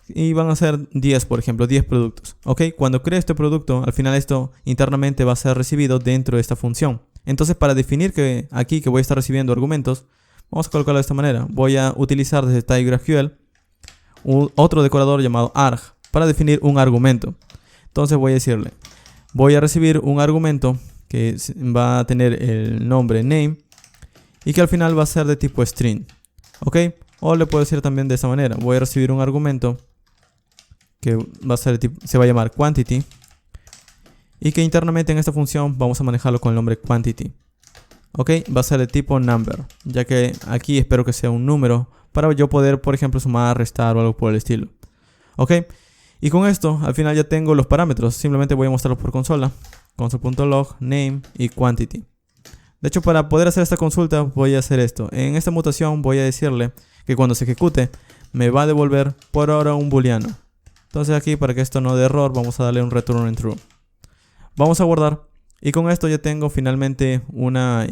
Y van a ser 10, por ejemplo, 10 productos. ¿Ok? Cuando cree este producto, al final esto internamente va a ser recibido dentro de esta función. Entonces, para definir que aquí que voy a estar recibiendo argumentos, vamos a colocarlo de esta manera. Voy a utilizar desde Type GraphQL otro decorador llamado arg para definir un argumento. Entonces voy a decirle, voy a recibir un argumento que va a tener el nombre name y que al final va a ser de tipo string. ¿Ok? O le puedo decir también de esta manera, voy a recibir un argumento que va a ser se va a llamar quantity, y que internamente en esta función vamos a manejarlo con el nombre quantity. Ok, va a ser de tipo number, ya que aquí espero que sea un número para yo poder, por ejemplo, sumar, restar o algo por el estilo. Ok, y con esto al final ya tengo los parámetros. Simplemente voy a mostrarlos por consola. Console.log, name y quantity. De hecho, para poder hacer esta consulta voy a hacer esto. En esta mutación voy a decirle que cuando se ejecute me va a devolver por ahora un booleano. Entonces aquí, para que esto no dé error, vamos a darle un return en true. Vamos a guardar. Y con esto ya tengo finalmente una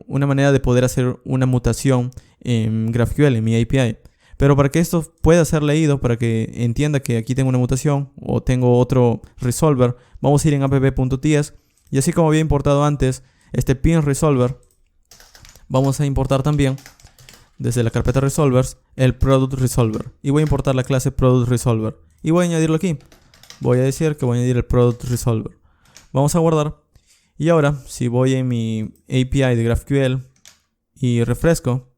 manera de poder hacer una mutación en GraphQL, en mi API. Pero para que esto pueda ser leído, para que entienda que aquí tengo una mutación o tengo otro resolver, vamos a ir en app.ts, y así como había importado antes este pin resolver, vamos a importar también desde la carpeta resolvers el product resolver, y voy a importar la clase product resolver y voy a añadirlo aquí. Voy a decir que voy a añadir el product resolver. Vamos a guardar, y ahora si voy en mi API de GraphQL y refresco,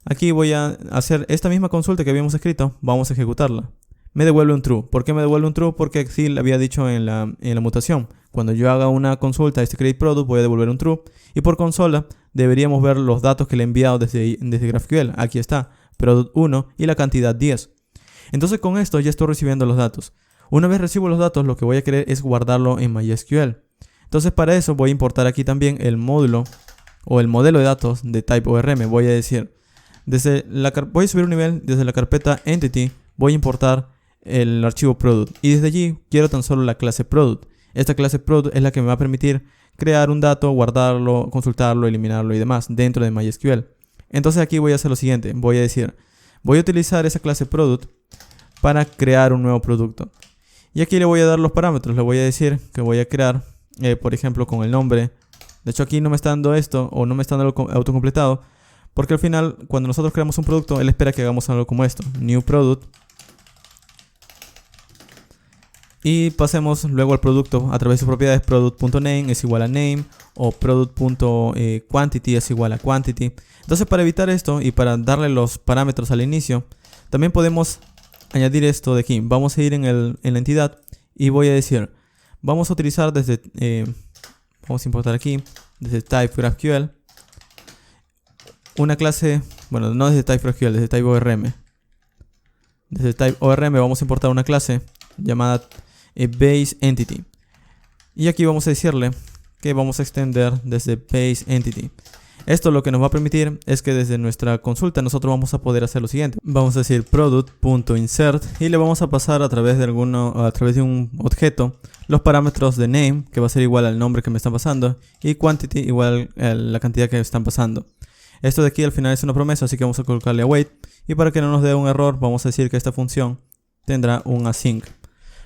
aquí voy a hacer esta misma consulta que habíamos escrito. Vamos a ejecutarla. Me devuelve un true. ¿Por qué me devuelve un true? Porque así le había dicho en la mutación. Cuando yo haga una consulta a este create product, voy a devolver un true. Y por consola deberíamos ver los datos que le he enviado desde GraphQL. Aquí está, product 1 y la cantidad 10. Entonces con esto ya estoy recibiendo los datos. Una vez recibo los datos, lo que voy a querer es guardarlo en MySQL. Entonces para eso voy a importar aquí también el módulo o el modelo de datos de type ORM. Voy a decir, voy a subir un nivel desde la carpeta entity, voy a importar el archivo product, y desde allí quiero tan solo la clase product. Esta clase product es la que me va a permitir crear un dato, guardarlo, consultarlo, eliminarlo y demás dentro de MySQL. Entonces aquí voy a hacer lo siguiente. Voy a decir, voy a utilizar esa clase product para crear un nuevo producto, y aquí le voy a dar los parámetros. Le voy a decir que voy a crear, por ejemplo, con el nombre. De hecho aquí no me está dando esto, o no me está dando autocompletado, porque al final, cuando nosotros creamos un producto, él espera que hagamos algo como esto: new product. Y pasemos luego al producto a través de sus propiedades. Product.name es igual a name, o product.quantity es igual a quantity. Entonces, para evitar esto y para darle los parámetros al inicio, también podemos añadir esto de aquí. Vamos a ir en la entidad y voy a decir, vamos a utilizar desde, vamos a importar aquí, desde type GraphQL, una clase, bueno, no desde type GraphQL, desde type ORM. Desde type ORM vamos a importar una clase llamada base entity. Y aquí vamos a decirle que vamos a extender desde base entity. Esto lo que nos va a permitir es que desde nuestra consulta nosotros vamos a poder hacer lo siguiente. Vamos a decir product.insert y le vamos a pasar a través de un objeto los parámetros de name, que va a ser igual al nombre que me están pasando, y quantity igual a la cantidad que están pasando. Esto de aquí al final es una promesa, así que vamos a colocarle await, y para que no nos dé un error vamos a decir que esta función tendrá un async.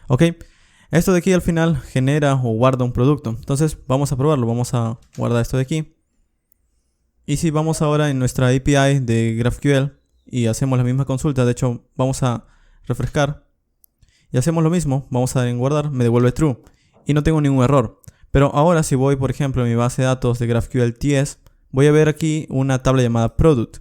Ok, esto de aquí al final genera o guarda un producto. Entonces vamos a probarlo. Vamos a guardar esto de aquí. Y si vamos ahora en nuestra API de GraphQL y hacemos la misma consulta, de hecho vamos a refrescar y hacemos lo mismo, vamos a dar en guardar, me devuelve true y no tengo ningún error. Pero ahora si voy, por ejemplo, en mi base de datos de GraphQL TS, voy a ver aquí una tabla llamada product,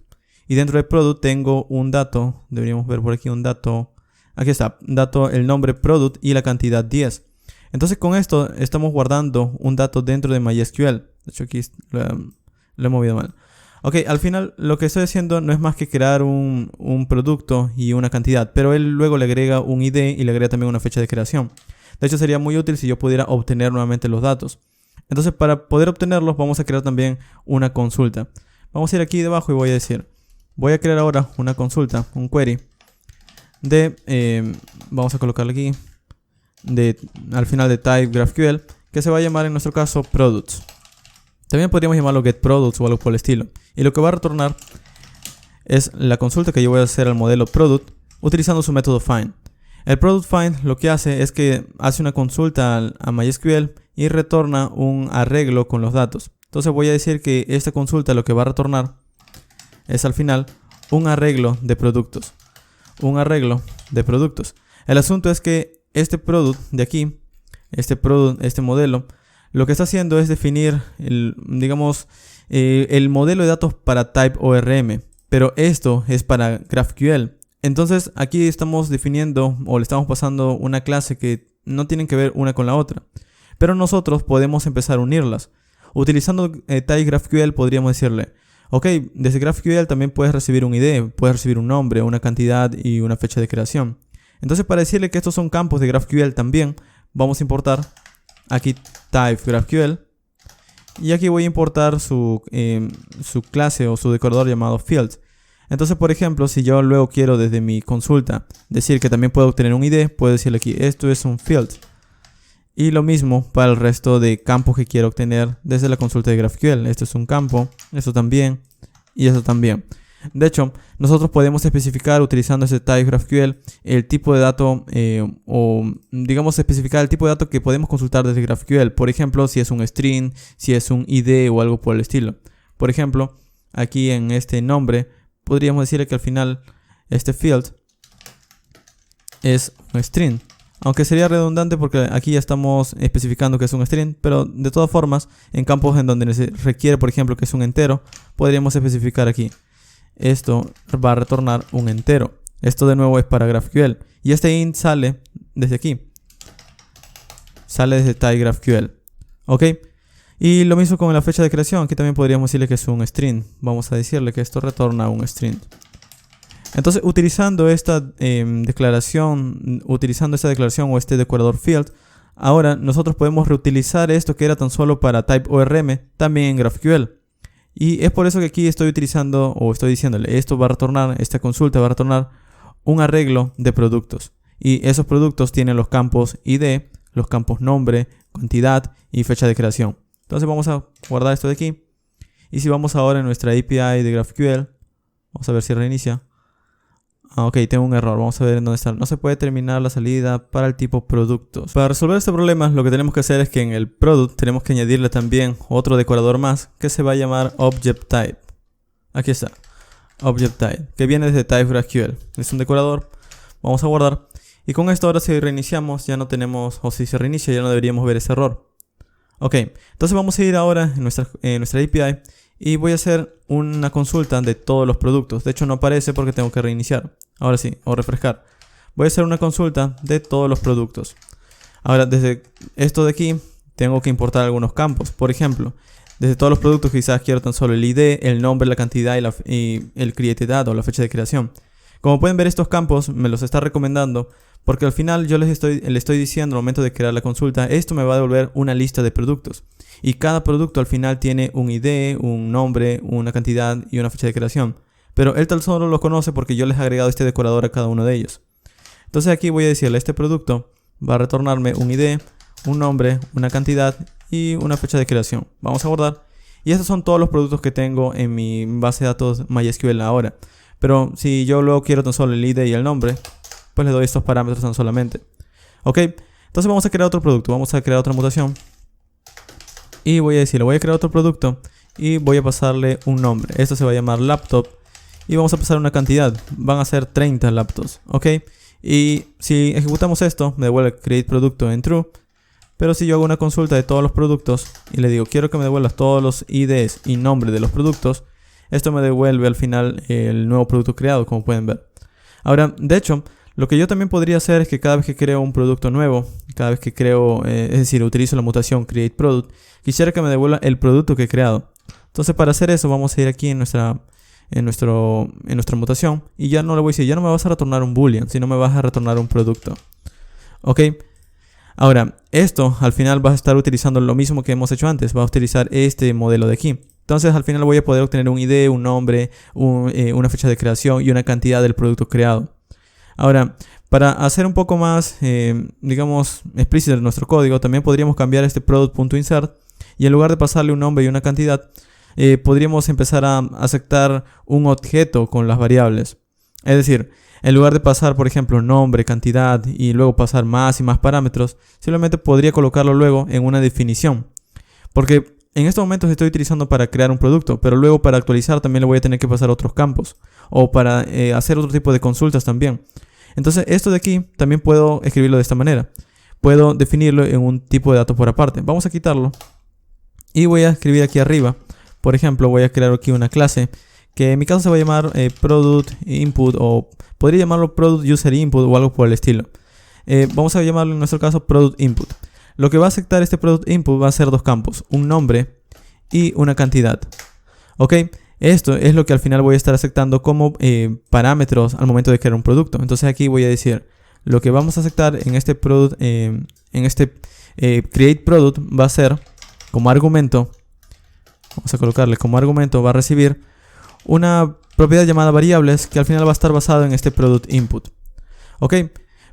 y dentro de product tengo un dato. Deberíamos ver por aquí un dato. Aquí está, dato, el nombre product y la cantidad 10. Entonces con esto estamos guardando un dato dentro de MySQL. De hecho aquí lo he movido mal. Ok, al final lo que estoy haciendo no es más que crear un producto y una cantidad, pero él luego le agrega un ID y le agrega también una fecha de creación. De hecho sería muy útil si yo pudiera obtener nuevamente los datos. Entonces para poder obtenerlos vamos a crear también una consulta. Vamos a ir aquí debajo y voy a decir, voy a crear ahora una consulta, un query vamos a colocarle aquí al final de type GraphQL, que se va a llamar en nuestro caso products. También podríamos llamarlo getProducts o algo por el estilo. Y lo que va a retornar es la consulta que yo voy a hacer al modelo product utilizando su método find. El product find lo que hace es que hace una consulta a MySQL y retorna un arreglo con los datos. Entonces voy a decir que esta consulta lo que va a retornar es al final un arreglo de productos. Un arreglo de productos. El asunto es que este product de aquí, este modelo, lo que está haciendo es definir el modelo de datos para type ORM, pero esto es para GraphQL. Entonces aquí estamos definiendo o le estamos pasando una clase que no tienen que ver una con la otra. Pero nosotros podemos empezar a unirlas. Utilizando type GraphQL podríamos decirle, ok, desde GraphQL también puedes recibir un ID, puedes recibir un nombre, una cantidad y una fecha de creación. Entonces para decirle que estos son campos de GraphQL también, vamos a importar aquí type GraphQL. Y aquí voy a importar su clase o su decorador llamado fields. Entonces, por ejemplo, si yo luego quiero desde mi consulta decir que también puedo obtener un ID, puedo decirle aquí, esto es un field. Y lo mismo para el resto de campos que quiero obtener desde la consulta de GraphQL. Esto es un campo, esto también y eso también. De hecho, nosotros podemos especificar utilizando ese type GraphQL el tipo de dato o digamos especificar el tipo de dato que podemos consultar desde GraphQL. Por ejemplo, si es un string, si es un ID o algo por el estilo. Por ejemplo, aquí en este nombre podríamos decirle que al final este field es un string. Aunque sería redundante porque aquí ya estamos especificando que es un string, pero de todas formas, en campos en donde se requiere, por ejemplo, que es un entero, podríamos especificar aquí. Esto va a retornar un entero. Esto de nuevo es para GraphQL. Y este int sale desde aquí. Sale desde type GraphQL. ¿Ok? Y lo mismo con la fecha de creación. Aquí también podríamos decirle que es un string. Vamos a decirle que esto retorna un string. Entonces, utilizando esta declaración o este decorador field, ahora nosotros podemos reutilizar esto que era tan solo para type ORM también en GraphQL. Y es por eso que aquí estoy utilizando o estoy diciéndole, esto va a retornar, esta consulta va a retornar un arreglo de productos. Y esos productos tienen los campos ID, los campos nombre, cantidad y fecha de creación. Entonces vamos a guardar esto de aquí. Y si vamos ahora en nuestra API de GraphQL, vamos a ver si reinicia. Ok, tengo un error, vamos a ver en dónde está. No se puede terminar la salida para el tipo productos. Para resolver este problema, lo que tenemos que hacer es que en el product tenemos que añadirle también otro decorador más que se va a llamar object type. Aquí está, object type, que viene desde type GraphQL. Es un decorador, vamos a guardar. Y con esto ahora si reiniciamos ya no tenemos, o si se reinicia ya no deberíamos ver ese error. Ok, entonces vamos a ir ahora en nuestra API y voy a hacer una consulta de todos los productos. De hecho no aparece porque tengo que reiniciar. Ahora sí, o refrescar. Voy a hacer una consulta de todos los productos. Ahora desde esto de aquí tengo que importar algunos campos. Por ejemplo, desde todos los productos quizás quiero tan solo el ID, el nombre, la cantidad y el created date o la fecha de creación. Como pueden ver, estos campos me los está recomendando porque al final yo le estoy diciendo al momento de crear la consulta, esto me va a devolver una lista de productos. Y cada producto al final tiene un ID, un nombre, una cantidad y una fecha de creación. Pero él tan solo lo conoce porque yo les he agregado este decorador a cada uno de ellos. Entonces aquí voy a decirle, este producto va a retornarme un ID, un nombre, una cantidad y una fecha de creación. Vamos a guardar. Y estos son todos los productos que tengo en mi base de datos MySQL ahora. Pero si yo luego quiero tan solo el ID y el nombre, pues le doy estos parámetros tan solamente. Ok, entonces vamos a crear otro producto. Vamos a crear otra mutación. Y voy a decirle, voy a crear otro producto y voy a pasarle un nombre. Esto se va a llamar laptop. Y vamos a pasar una cantidad. Van a ser 30 laptops. Ok. Y si ejecutamos esto, me devuelve create producto en true. Pero si yo hago una consulta de todos los productos y le digo, quiero que me devuelvas todos los IDs y nombre de los productos, esto me devuelve al final el nuevo producto creado, como pueden ver. Ahora, de hecho, lo que yo también podría hacer es que cada vez que creo un producto nuevo, cada vez que creo, es decir, utilizo la mutación create product, quisiera que me devuelva el producto que he creado. Entonces, para hacer eso, vamos a ir aquí en nuestra mutación y ya no le voy a decir, ya no me vas a retornar un boolean, sino me vas a retornar un producto. Ok. Ahora, esto al final vas a estar utilizando lo mismo que hemos hecho antes. Va a utilizar este modelo de aquí. Entonces al final voy a poder obtener un ID, un nombre, una fecha de creación y una cantidad del producto creado. Ahora, para hacer un poco más, digamos, explícito nuestro código, también podríamos cambiar este product.insert y en lugar de pasarle un nombre y una cantidad, podríamos empezar a aceptar un objeto con las variables. Es decir, en lugar de pasar, por ejemplo, nombre, cantidad y luego pasar más y más parámetros, simplemente podría colocarlo luego en una definición. Porque en estos momentos estoy utilizando para crear un producto, pero luego para actualizar también le voy a tener que pasar otros campos. O para hacer otro tipo de consultas también. Entonces esto de aquí también puedo escribirlo de esta manera. Puedo definirlo en un tipo de datos por aparte. Vamos a quitarlo. Y voy a escribir aquí arriba. Por ejemplo, voy a crear aquí una clase que en mi caso se va a llamar product input, o podría llamarlo product user input o algo por el estilo. Vamos a llamarlo en nuestro caso product input. Lo que va a aceptar este product input va a ser dos campos, un nombre y una cantidad. Ok, esto es lo que al final voy a estar aceptando como parámetros al momento de crear un producto. Entonces aquí voy a decir, lo que vamos a aceptar en este product, create product va a ser como argumento, vamos a colocarle como argumento, va a recibir una propiedad llamada variables que al final va a estar basado en este product input. Ok,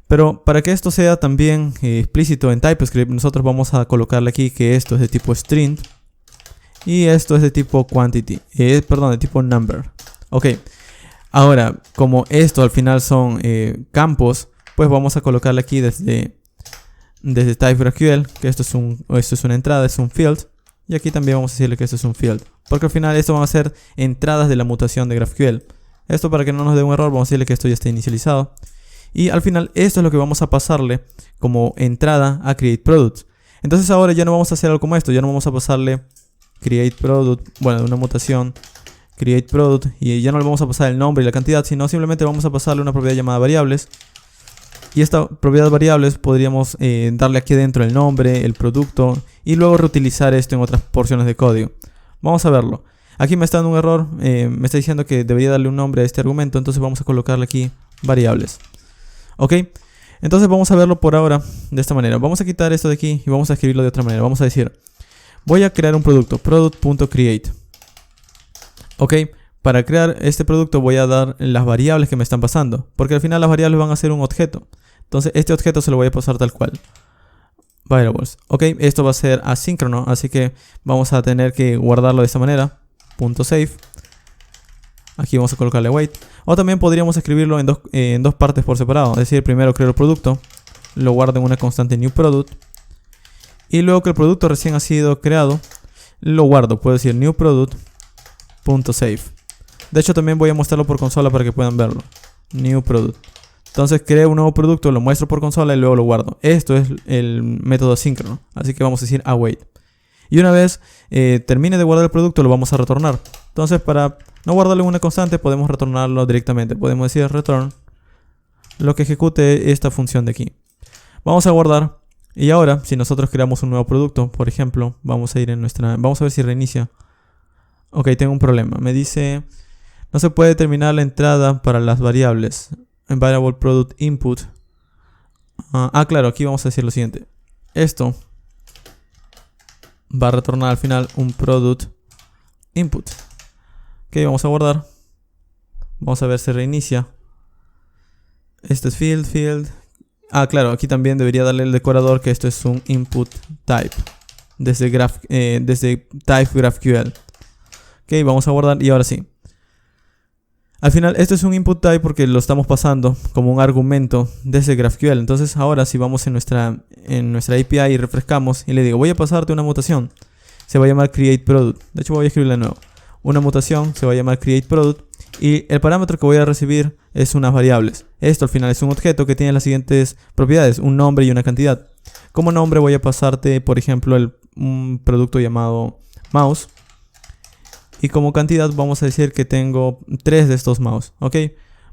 pero para que esto sea también explícito en TypeScript, nosotros vamos a colocarle aquí que esto es de tipo string y esto es de tipo quantity, de tipo number. Ok, ahora como esto al final son campos, pues vamos a colocarle aquí desde TypeGraphQL que esto es una entrada, es un field, y aquí también vamos a decirle que esto es un field, porque al final esto van a ser entradas de la mutación de GraphQL. Esto, para que no nos dé un error, vamos a decirle que esto ya está inicializado. Y al final esto es lo que vamos a pasarle como entrada a createProduct. Entonces ahora ya no vamos a hacer algo como esto, ya no vamos a pasarle createProduct, bueno, una mutación createProduct, y ya no le vamos a pasar el nombre y la cantidad, sino simplemente vamos a pasarle una propiedad llamada variables. Y esta propiedad variables podríamos darle aquí dentro el nombre, el producto, y luego reutilizar esto en otras porciones de código. Vamos a verlo. Aquí me está dando un error, me está diciendo que debería darle un nombre a este argumento, entonces vamos a colocarle aquí variables. Ok, entonces vamos a verlo por ahora de esta manera. Vamos a quitar esto de aquí y vamos a escribirlo de otra manera. Vamos a decir, voy a crear un producto, product.create. Ok, para crear este producto voy a dar las variables que me están pasando, porque al final las variables van a ser un objeto. Entonces este objeto se lo voy a pasar tal cual. Variables. Ok, esto va a ser asíncrono, así que vamos a tener que guardarlo de esta manera. .save. Aquí vamos a colocarle wait. O también podríamos escribirlo en dos partes por separado. Es decir, primero creo el producto, lo guardo en una constante new product, y luego que el producto recién ha sido creado, lo guardo. Puedo decir new product.save. De hecho también voy a mostrarlo por consola para que puedan verlo. New product. Entonces creo un nuevo producto, lo muestro por consola y luego lo guardo. Esto es el método asíncrono. Así que vamos a decir await. Y una vez termine de guardar el producto, lo vamos a retornar. Entonces, para no guardarlo en una constante, podemos retornarlo directamente. Podemos decir return lo que ejecute esta función de aquí. Vamos a guardar. Y ahora, si nosotros creamos un nuevo producto, por ejemplo, vamos a ir en nuestra... Vamos a ver si reinicia. Ok, tengo un problema. Me dice, no se puede terminar la entrada para las variables. En variable product input. Claro, aquí vamos a decir lo siguiente. Esto va a retornar al final un product input. Ok, vamos a guardar. Vamos a ver si reinicia. Este es field. Claro, aquí también debería darle el decorador que esto es un input type. Desde type GraphQL. Ok, vamos a guardar y ahora sí. Al final esto es un input type porque lo estamos pasando como un argumento desde GraphQL. Entonces ahora si vamos en nuestra API y refrescamos y le digo voy a pasarte una mutación, se va a llamar createProduct. De hecho voy a escribirla de nuevo. Una mutación se va a llamar createProduct y el parámetro que voy a recibir es unas variables. Esto al final es un objeto que tiene las siguientes propiedades, un nombre y una cantidad. Como nombre voy a pasarte, por ejemplo, un producto llamado mouse. Y como cantidad vamos a decir que tengo 3 de estos mouse. Ok,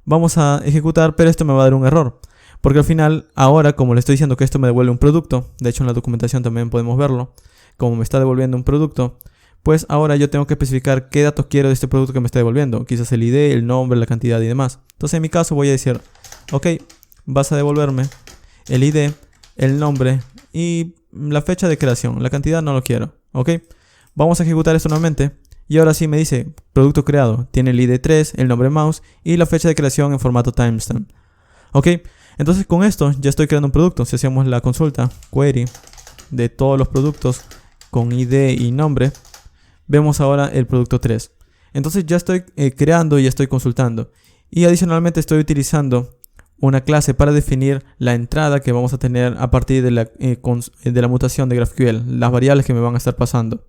vamos a ejecutar, pero esto me va a dar un error. Porque al final, ahora como le estoy diciendo que esto me devuelve un producto, de hecho en la documentación también podemos verlo, como me está devolviendo un producto, pues ahora yo tengo que especificar qué datos quiero de este producto que me está devolviendo. Quizás el ID, el nombre, la cantidad y demás. Entonces en mi caso voy a decir, ok, vas a devolverme el ID, el nombre y la fecha de creación. La cantidad no lo quiero. Ok, vamos a ejecutar esto nuevamente. Y ahora sí me dice, producto creado, tiene el ID 3, el nombre mouse y la fecha de creación en formato timestamp. Ok, entonces con esto ya estoy creando un producto. Si hacemos la consulta, query de todos los productos con ID y nombre, vemos ahora el producto 3. Entonces ya estoy creando y estoy consultando. Y adicionalmente estoy utilizando una clase para definir la entrada que vamos a tener a partir de la mutación de GraphQL, las variables que me van a estar pasando.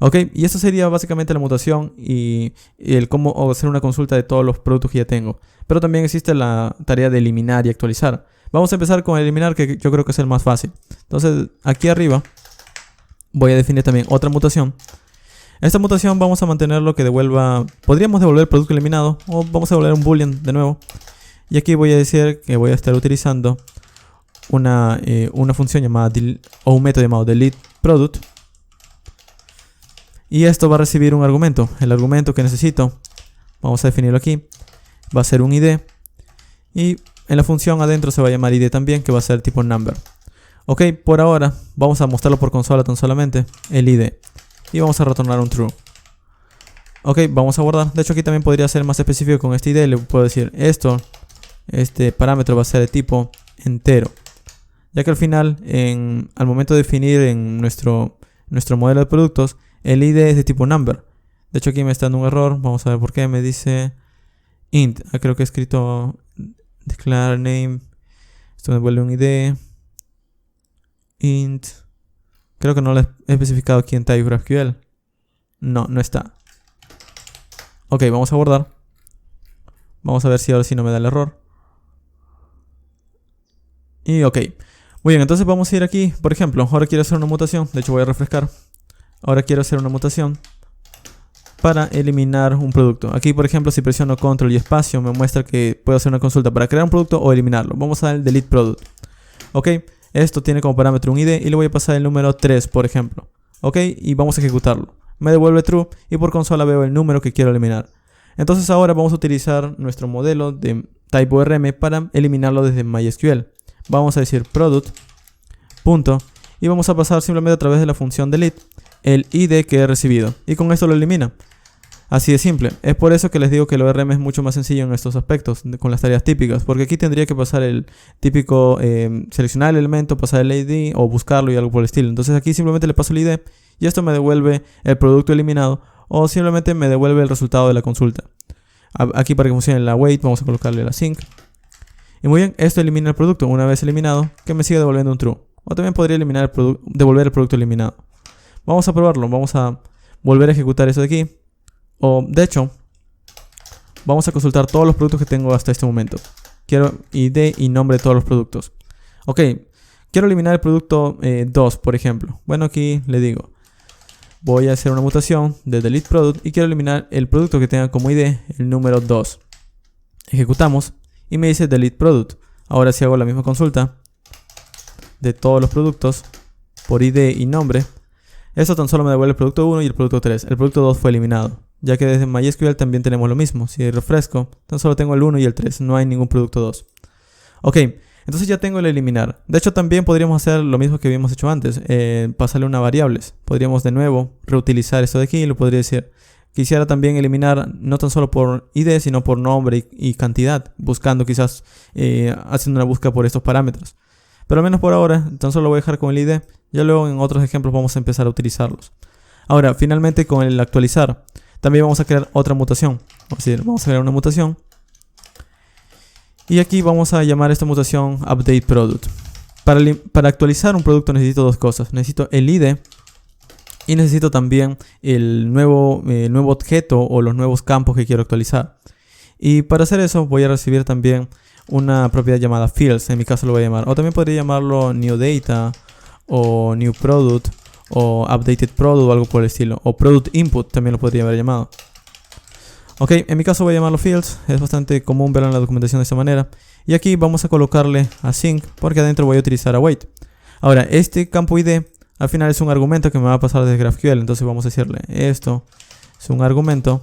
Ok, y eso sería básicamente la mutación y el cómo hacer una consulta de todos los productos que ya tengo. Pero también existe la tarea de eliminar y actualizar. Vamos a empezar con eliminar, que yo creo que es el más fácil. Entonces, aquí arriba voy a definir también otra mutación. Esta mutación vamos a mantenerlo que devuelva, podríamos devolver el producto eliminado o vamos a devolver un boolean de nuevo. Y aquí voy a decir que voy a estar utilizando una función llamada o un método llamado deleteProduct. Y esto va a recibir un argumento. El argumento que necesito, vamos a definirlo aquí, va a ser un id. Y en la función adentro se va a llamar id también, que va a ser tipo number. Ok, por ahora vamos a mostrarlo por consola tan solamente, el id. Y vamos a retornar un true. Ok, vamos a guardar. De hecho aquí también podría ser más específico con este id. Le puedo decir este parámetro va a ser de tipo entero. Ya que al final, al momento de definir en nuestro modelo de productos, el id es de tipo number. De hecho aquí me está dando un error. Vamos a ver por qué. Me dice int. Creo que he escrito declare name. Esto me devuelve un id. Int. Creo que no lo he especificado aquí en type GraphQL. No está. Ok, vamos a guardar. Vamos a ver si ahora sí no me da el error. Y ok. Muy bien, entonces vamos a ir aquí. Por ejemplo, ahora quiero hacer una mutación. De hecho voy a refrescar. Ahora quiero hacer una mutación para eliminar un producto. Aquí, por ejemplo, si presiono control y espacio, me muestra que puedo hacer una consulta para crear un producto o eliminarlo. Vamos a dar el deleteProduct. Ok. Esto tiene como parámetro un id y le voy a pasar el número 3, por ejemplo. Ok, y vamos a ejecutarlo. Me devuelve true y por consola veo el número que quiero eliminar. Entonces ahora vamos a utilizar nuestro modelo de type ORM para eliminarlo desde MySQL. Vamos a decir product, punto, y vamos a pasar simplemente a través de la función delete el id que he recibido. Y con esto lo elimina. Así de simple. Es por eso que les digo que el ORM es mucho más sencillo en estos aspectos, con las tareas típicas. Porque aquí tendría que pasar el típico seleccionar el elemento, pasar el ID o buscarlo y algo por el estilo. Entonces aquí simplemente le paso el ID y esto me devuelve el producto eliminado o simplemente me devuelve el resultado de la consulta. Aquí para que funcione la wait vamos a colocarle la sync. Y muy bien, esto elimina el producto. Una vez eliminado, que me sigue devolviendo un true. O también podría eliminar devolver el producto eliminado. Vamos a probarlo. Vamos a volver a ejecutar eso de aquí. O, de hecho, vamos a consultar todos los productos que tengo hasta este momento. Quiero ID y nombre de todos los productos. Ok, quiero eliminar el producto 2, por ejemplo. Bueno, aquí le digo, voy a hacer una mutación de deleteProduct y quiero eliminar el producto que tenga como ID el número 2. Ejecutamos y me dice deleteProduct. Ahora si hago la misma consulta de todos los productos por ID y nombre, esto tan solo me devuelve el producto 1 y el producto 3. El producto 2 fue eliminado. Ya que desde MySQL también tenemos lo mismo. Si refresco, tan solo tengo el 1 y el 3. No hay ningún producto 2. Ok, entonces ya tengo el eliminar. De hecho también podríamos hacer lo mismo que habíamos hecho antes. Pasarle una variables. Podríamos de nuevo reutilizar esto de aquí. Y lo podría decir. Quisiera también eliminar no tan solo por ID, sino por nombre y cantidad. Buscando quizás, haciendo una búsqueda por estos parámetros. Pero al menos por ahora, tan solo lo voy a dejar con el ID. Ya luego en otros ejemplos vamos a empezar a utilizarlos. Ahora, finalmente con el actualizar. También vamos a crear otra mutación. Vamos a crear una mutación. Y aquí vamos a llamar esta mutación updateProduct. Para actualizar un producto necesito dos cosas. Necesito el ID y necesito también el nuevo objeto o los nuevos campos que quiero actualizar. Y para hacer eso voy a recibir también una propiedad llamada fields. En mi caso lo voy a llamar. O también podría llamarlo newData o newProduct. O updateProduct o algo por el estilo. O productInput también lo podría haber llamado. Ok, en mi caso voy a llamarlo fields. Es bastante común verlo en la documentación de esta manera. Y aquí vamos a colocarle async porque adentro voy a utilizar await. Ahora, este campo ID al final es un argumento que me va a pasar desde GraphQL. Entonces vamos a decirle esto es un argumento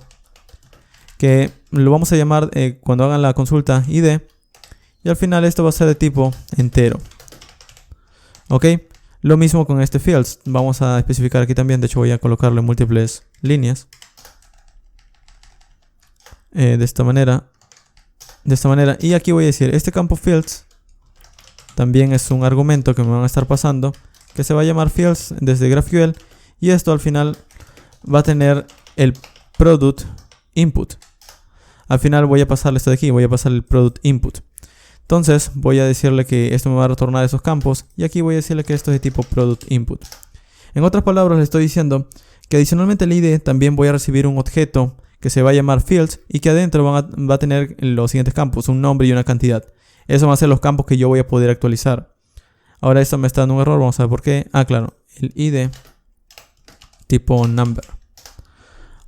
que lo vamos a llamar cuando hagan la consulta ID. Y al final esto va a ser de tipo entero. Ok. Lo mismo con este fields. Vamos a especificar aquí también. De hecho voy a colocarlo en múltiples líneas. De esta manera. Y aquí voy a decir. Este campo fields también es un argumento que me van a estar pasando. Que se va a llamar fields desde GraphQL. Y esto al final va a tener el product input. Al final voy a pasarle esto de aquí. Voy a pasar el product input. Entonces voy a decirle que esto me va a retornar esos campos y aquí voy a decirle que esto es de tipo product input. En otras palabras le estoy diciendo que adicionalmente al ID también voy a recibir un objeto que se va a llamar fields y que adentro va a tener los siguientes campos, un nombre y una cantidad. Esos van a ser los campos que yo voy a poder actualizar. Ahora esto me está dando un error, vamos a ver por qué. Claro, el ID tipo number.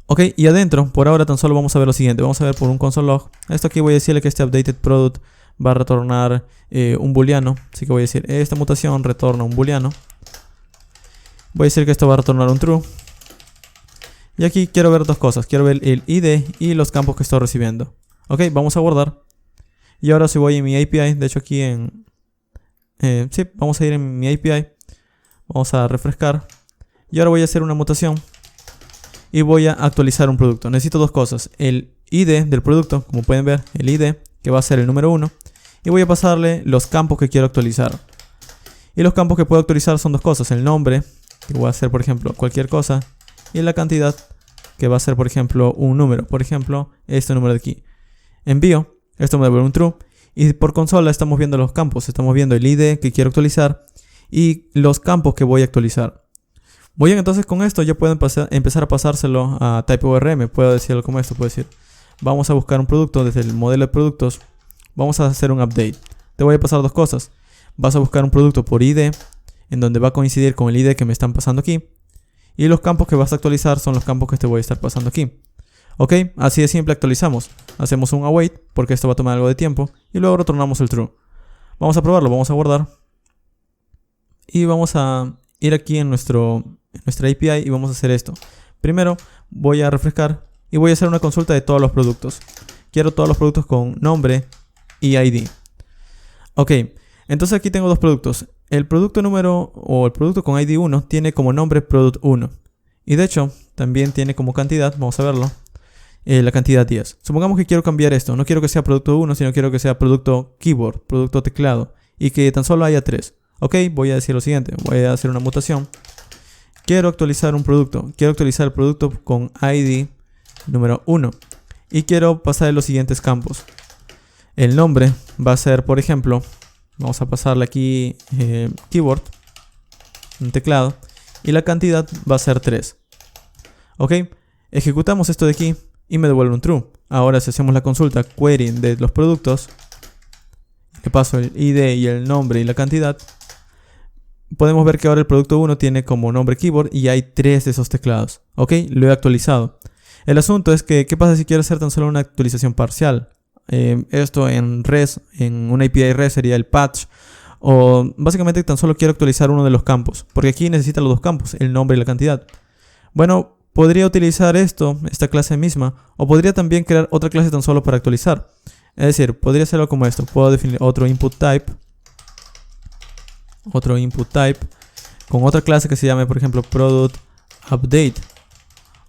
Ok, y adentro, por ahora tan solo vamos a ver lo siguiente. Vamos a ver por un console log. Esto aquí voy a decirle que este updated product va a retornar un booleano. Así que voy a decir, esta mutación retorna un booleano. Voy a decir que esto va a retornar un true. Y aquí quiero ver dos cosas. Quiero ver el ID y los campos que estoy recibiendo. Ok, vamos a guardar. Y ahora si voy en mi API, de hecho aquí en... sí, vamos a ir en mi API. Vamos a refrescar. Y ahora voy a hacer una mutación. Y voy a actualizar un producto. Necesito dos cosas. El ID del producto, como pueden ver, el ID, que va a ser el número 1. Y voy a pasarle los campos que quiero actualizar. Y los campos que puedo actualizar son dos cosas. El nombre, que voy a hacer por ejemplo cualquier cosa. Y la cantidad, que va a ser por ejemplo un número. Por ejemplo, este número de aquí. Envío, esto me devuelve un true. Y por consola estamos viendo los campos. Estamos viendo el ID que quiero actualizar y los campos que voy a actualizar. Muy bien, entonces con esto ya pueden empezar a pasárselo a TypeORM. Puedo decirlo como esto, puedo decir, vamos a buscar un producto desde el modelo de productos. Vamos a hacer un update. Te voy a pasar dos cosas. Vas a buscar un producto por ID, en donde va a coincidir con el ID que me están pasando aquí. Y los campos que vas a actualizar son los campos que te voy a estar pasando aquí. Ok, así de simple actualizamos. Hacemos un await, porque esto va a tomar algo de tiempo. Y luego retornamos el true. Vamos a probarlo, vamos a guardar. Y vamos a ir aquí en nuestra API y vamos a hacer esto. Primero voy a refrescar y voy a hacer una consulta de todos los productos. Quiero todos los productos con nombre y ID. Ok, entonces aquí tengo dos productos. El producto número o el producto con ID 1 tiene como nombre product 1. Y de hecho también tiene como cantidad, vamos a verlo, la cantidad 10. Supongamos que quiero cambiar esto. No quiero que sea producto 1, sino quiero que sea producto keyboard, producto teclado. Y que tan solo haya 3. Ok, voy a decir lo siguiente. Voy a hacer una mutación. Quiero actualizar un producto. Quiero actualizar el producto con ID número 1. Y quiero pasar los siguientes campos. El nombre va a ser, por ejemplo, vamos a pasarle aquí keyboard, un teclado. Y la cantidad va a ser 3. Ok, ejecutamos esto de aquí y me devuelve un true. Ahora si hacemos la consulta query de los productos, le paso el ID y el nombre y la cantidad, podemos ver que ahora el producto 1 tiene como nombre keyboard y hay 3 de esos teclados. Ok, lo he actualizado. El asunto es que, ¿qué pasa si quiero hacer tan solo una actualización parcial? Esto en REST, en una API REST sería el patch. O básicamente tan solo quiero actualizar uno de los campos, porque aquí necesita los dos campos, el nombre y la cantidad. Bueno, podría utilizar esta clase misma, o podría también crear otra clase tan solo para actualizar. Es decir, podría hacerlo como esto. Puedo definir otro input type con otra clase que se llame, por ejemplo, product update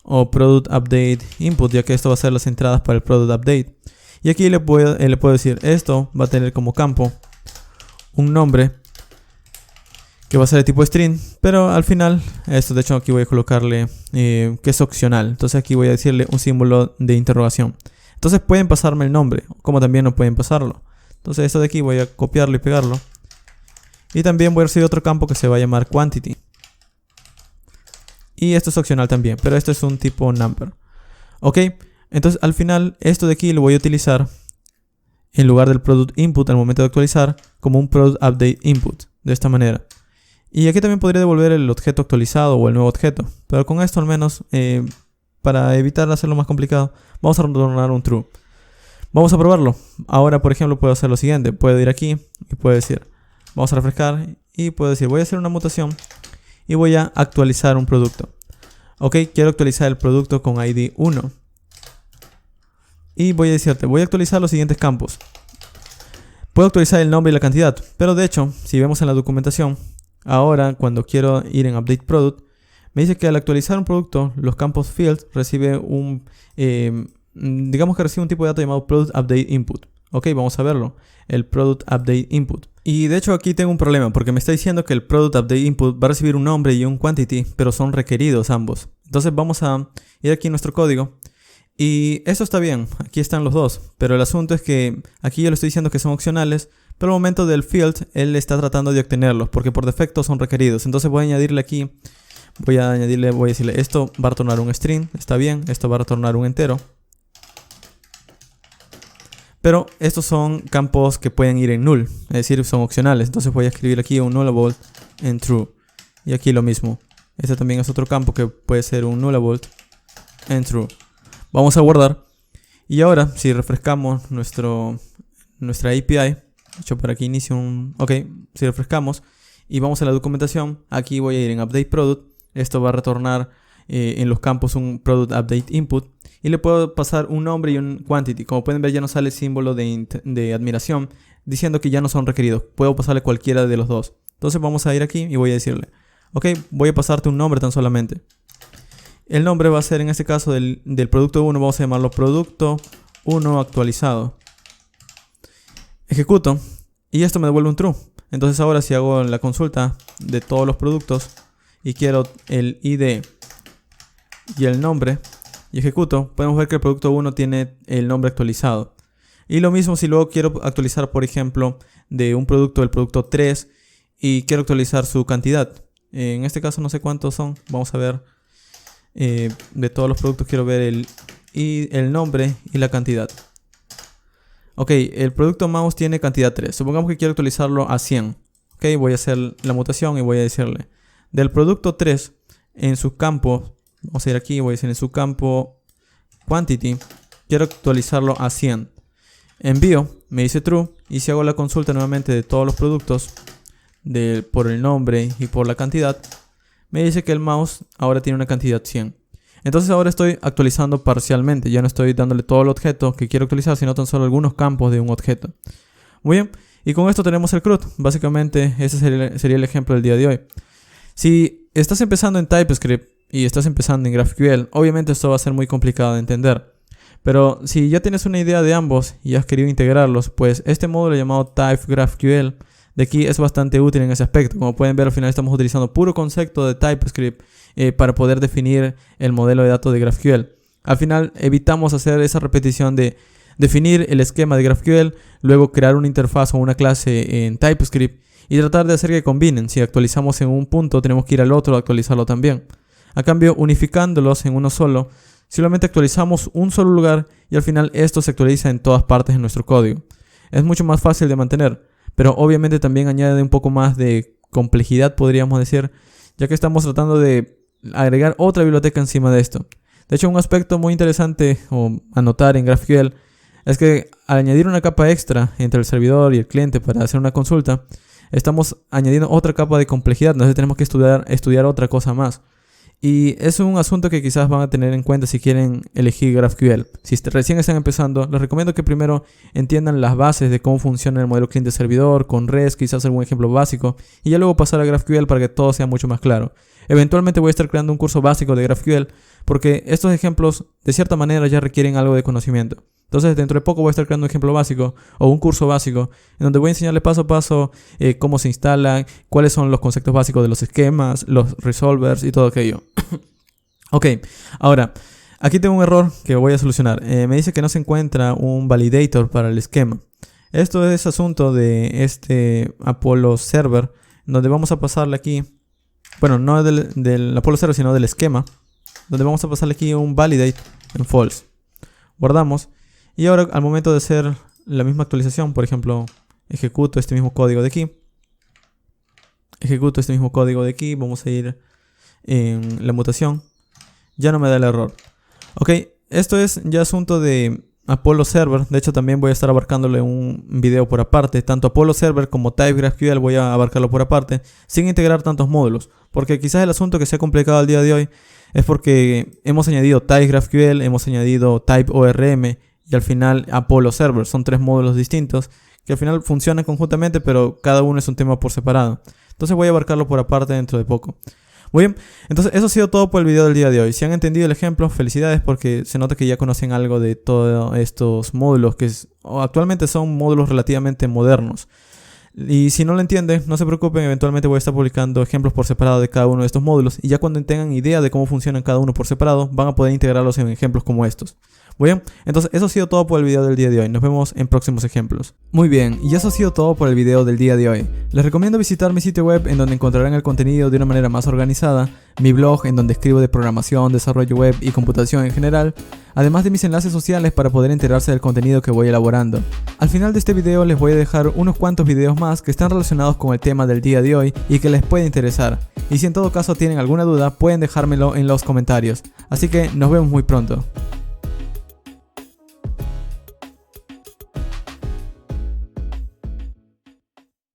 o product update input, ya que esto va a ser las entradas para el product update. Y aquí le puedo decir, esto va a tener como campo un nombre que va a ser de tipo string, pero al final, esto de hecho aquí voy a colocarle que es opcional. Entonces aquí voy a decirle un símbolo de interrogación. Entonces pueden pasarme el nombre, como también no pueden pasarlo. Entonces esto de aquí voy a copiarlo y pegarlo. Y también voy a recibir otro campo que se va a llamar quantity. Y esto es opcional también, pero esto es un tipo number. Ok, entonces al final esto de aquí lo voy a utilizar en lugar del product input al momento de actualizar como un product update input, de esta manera. Y aquí también podría devolver el objeto actualizado o el nuevo objeto, pero con esto al menos, para evitar hacerlo más complicado, vamos a retornar un true. Vamos a probarlo. Ahora por ejemplo puedo hacer lo siguiente, puedo ir aquí y puedo decir, vamos a refrescar y puedo decir, voy a hacer una mutación y voy a actualizar un producto. Ok, quiero actualizar el producto con ID 1. Y voy a decirte, voy a actualizar los siguientes campos. Puedo actualizar el nombre y la cantidad, pero de hecho, si vemos en la documentación, ahora cuando quiero ir en Update Product, me dice que al actualizar un producto, los campos Fields recibe digamos que recibe un tipo de dato llamado Product Update Input. Ok, vamos a verlo, el Product Update Input. Y de hecho aquí tengo un problema, porque me está diciendo que el Product Update Input va a recibir un nombre y un quantity, pero son requeridos ambos. Entonces vamos a ir aquí en nuestro código. Y eso está bien, aquí están los dos, pero el asunto es que aquí yo le estoy diciendo que son opcionales, pero al momento del field él está tratando de obtenerlos, porque por defecto son requeridos. Entonces voy a añadirle aquí, voy a decirle, esto va a retornar un string, está bien, esto va a retornar un entero. Pero estos son campos que pueden ir en null, es decir, son opcionales. Entonces voy a escribir aquí un nullable en true. Y aquí lo mismo. Este también es otro campo que puede ser un nullable and true. Vamos a guardar. Y ahora, si refrescamos nuestra API, hecho para que inicie un... Ok, si refrescamos y vamos a la documentación, aquí voy a ir en Update Product. Esto va a retornar en los campos un Product Update Input. Y le puedo pasar un nombre y un quantity. Como pueden ver, ya no sale el símbolo de admiración diciendo que ya no son requeridos. Puedo pasarle cualquiera de los dos. Entonces vamos a ir aquí y voy a decirle, ok, voy a pasarte un nombre tan solamente. El nombre va a ser en este caso del producto 1, vamos a llamarlo producto 1 actualizado. Ejecuto y esto me devuelve un true. Entonces ahora si hago la consulta de todos los productos y quiero el ID y el nombre y ejecuto, podemos ver que el producto 1 tiene el nombre actualizado. Y lo mismo si luego quiero actualizar, por ejemplo, de un producto, el producto 3, y quiero actualizar su cantidad. En este caso no sé cuántos son, vamos a ver. De todos los productos quiero ver el nombre y la cantidad. Ok, el producto mouse tiene cantidad 3. Supongamos que quiero actualizarlo a 100. Ok, voy a hacer la mutación y voy a decirle del producto 3 en su campo. Vamos a ir aquí, voy a decir en su campo quantity. Quiero actualizarlo a 100. Envío, me dice true. Y si hago la consulta nuevamente de todos los productos por el nombre y por la cantidad, me dice que el mouse ahora tiene una cantidad 100. Entonces ahora estoy actualizando parcialmente. Ya no estoy dándole todo el objeto que quiero actualizar, sino tan solo algunos campos de un objeto. Muy bien. Y con esto tenemos el CRUD. Básicamente ese sería el ejemplo del día de hoy. Si estás empezando en TypeScript y estás empezando en GraphQL, obviamente esto va a ser muy complicado de entender. Pero si ya tienes una idea de ambos y has querido integrarlos, pues este módulo llamado TypeGraphQL de aquí es bastante útil en ese aspecto. Como pueden ver, al final estamos utilizando puro concepto de TypeScript para poder definir el modelo de datos de GraphQL. Al final evitamos hacer esa repetición de definir el esquema de GraphQL, luego crear una interfaz o una clase en TypeScript y tratar de hacer que combinen. Si actualizamos en un punto, tenemos que ir al otro a actualizarlo también. A cambio, unificándolos en uno solo, simplemente actualizamos un solo lugar y al final esto se actualiza en todas partes de nuestro código. Es mucho más fácil de mantener. Pero obviamente también añade un poco más de complejidad, podríamos decir, ya que estamos tratando de agregar otra biblioteca encima de esto. De hecho, un aspecto muy interesante o a notar en GraphQL es que al añadir una capa extra entre el servidor y el cliente para hacer una consulta, estamos añadiendo otra capa de complejidad, entonces tenemos que estudiar otra cosa más. Y es un asunto que quizás van a tener en cuenta si quieren elegir GraphQL. Si recién están empezando, les recomiendo que primero entiendan las bases de cómo funciona el modelo cliente-servidor, con REST, quizás algún ejemplo básico, y ya luego pasar a GraphQL para que todo sea mucho más claro. Eventualmente voy a estar creando un curso básico de GraphQL, porque estos ejemplos de cierta manera ya requieren algo de conocimiento. Entonces dentro de poco voy a estar creando un ejemplo básico o un curso básico en donde voy a enseñarle paso a paso cómo se instalan, cuáles son los conceptos básicos de los esquemas, los resolvers y todo aquello. Ok, ahora aquí tengo un error que voy a solucionar. Me dice que no se encuentra un validator para el esquema. Esto es asunto de este Apollo Server, donde vamos a pasarle aquí, bueno, no del Apollo Server, sino del esquema, donde vamos a pasarle aquí un validate en false. Guardamos. Y ahora al momento de hacer la misma actualización, por ejemplo, ejecuto este mismo código de aquí. Vamos a ir en la mutación. Ya no me da el error. Ok, esto es ya asunto de Apollo Server. De hecho también voy a estar abarcándole un video por aparte. Tanto Apollo Server como TypeGraphQL voy a abarcarlo por aparte, sin integrar tantos módulos. Porque quizás el asunto que se ha complicado al día de hoy es porque hemos añadido TypeGraphQL, hemos añadido TypeORM y al final Apollo Server. Son 3 módulos distintos que al final funcionan conjuntamente, pero cada uno es un tema por separado. Entonces voy a abarcarlo por aparte dentro de poco. Muy bien, entonces eso ha sido todo por el video del día de hoy. Si han entendido el ejemplo, felicidades porque se nota que ya conocen algo de todos estos módulos que actualmente son módulos relativamente modernos. Y si no lo entienden, no se preocupen, eventualmente voy a estar publicando ejemplos por separado de cada uno de estos módulos y ya cuando tengan idea de cómo funcionan cada uno por separado, van a poder integrarlos en ejemplos como estos. Muy bien, entonces eso ha sido todo por el video del día de hoy. Nos vemos en próximos ejemplos. Muy bien, y eso ha sido todo por el video del día de hoy. Les recomiendo visitar mi sitio web en donde encontrarán el contenido de una manera más organizada, mi blog en donde escribo de programación, desarrollo web y computación en general, además de mis enlaces sociales para poder enterarse del contenido que voy elaborando. Al final de este video les voy a dejar unos cuantos videos más que están relacionados con el tema del día de hoy y que les puede interesar. Y si en todo caso tienen alguna duda, pueden dejármelo en los comentarios. Así que nos vemos muy pronto.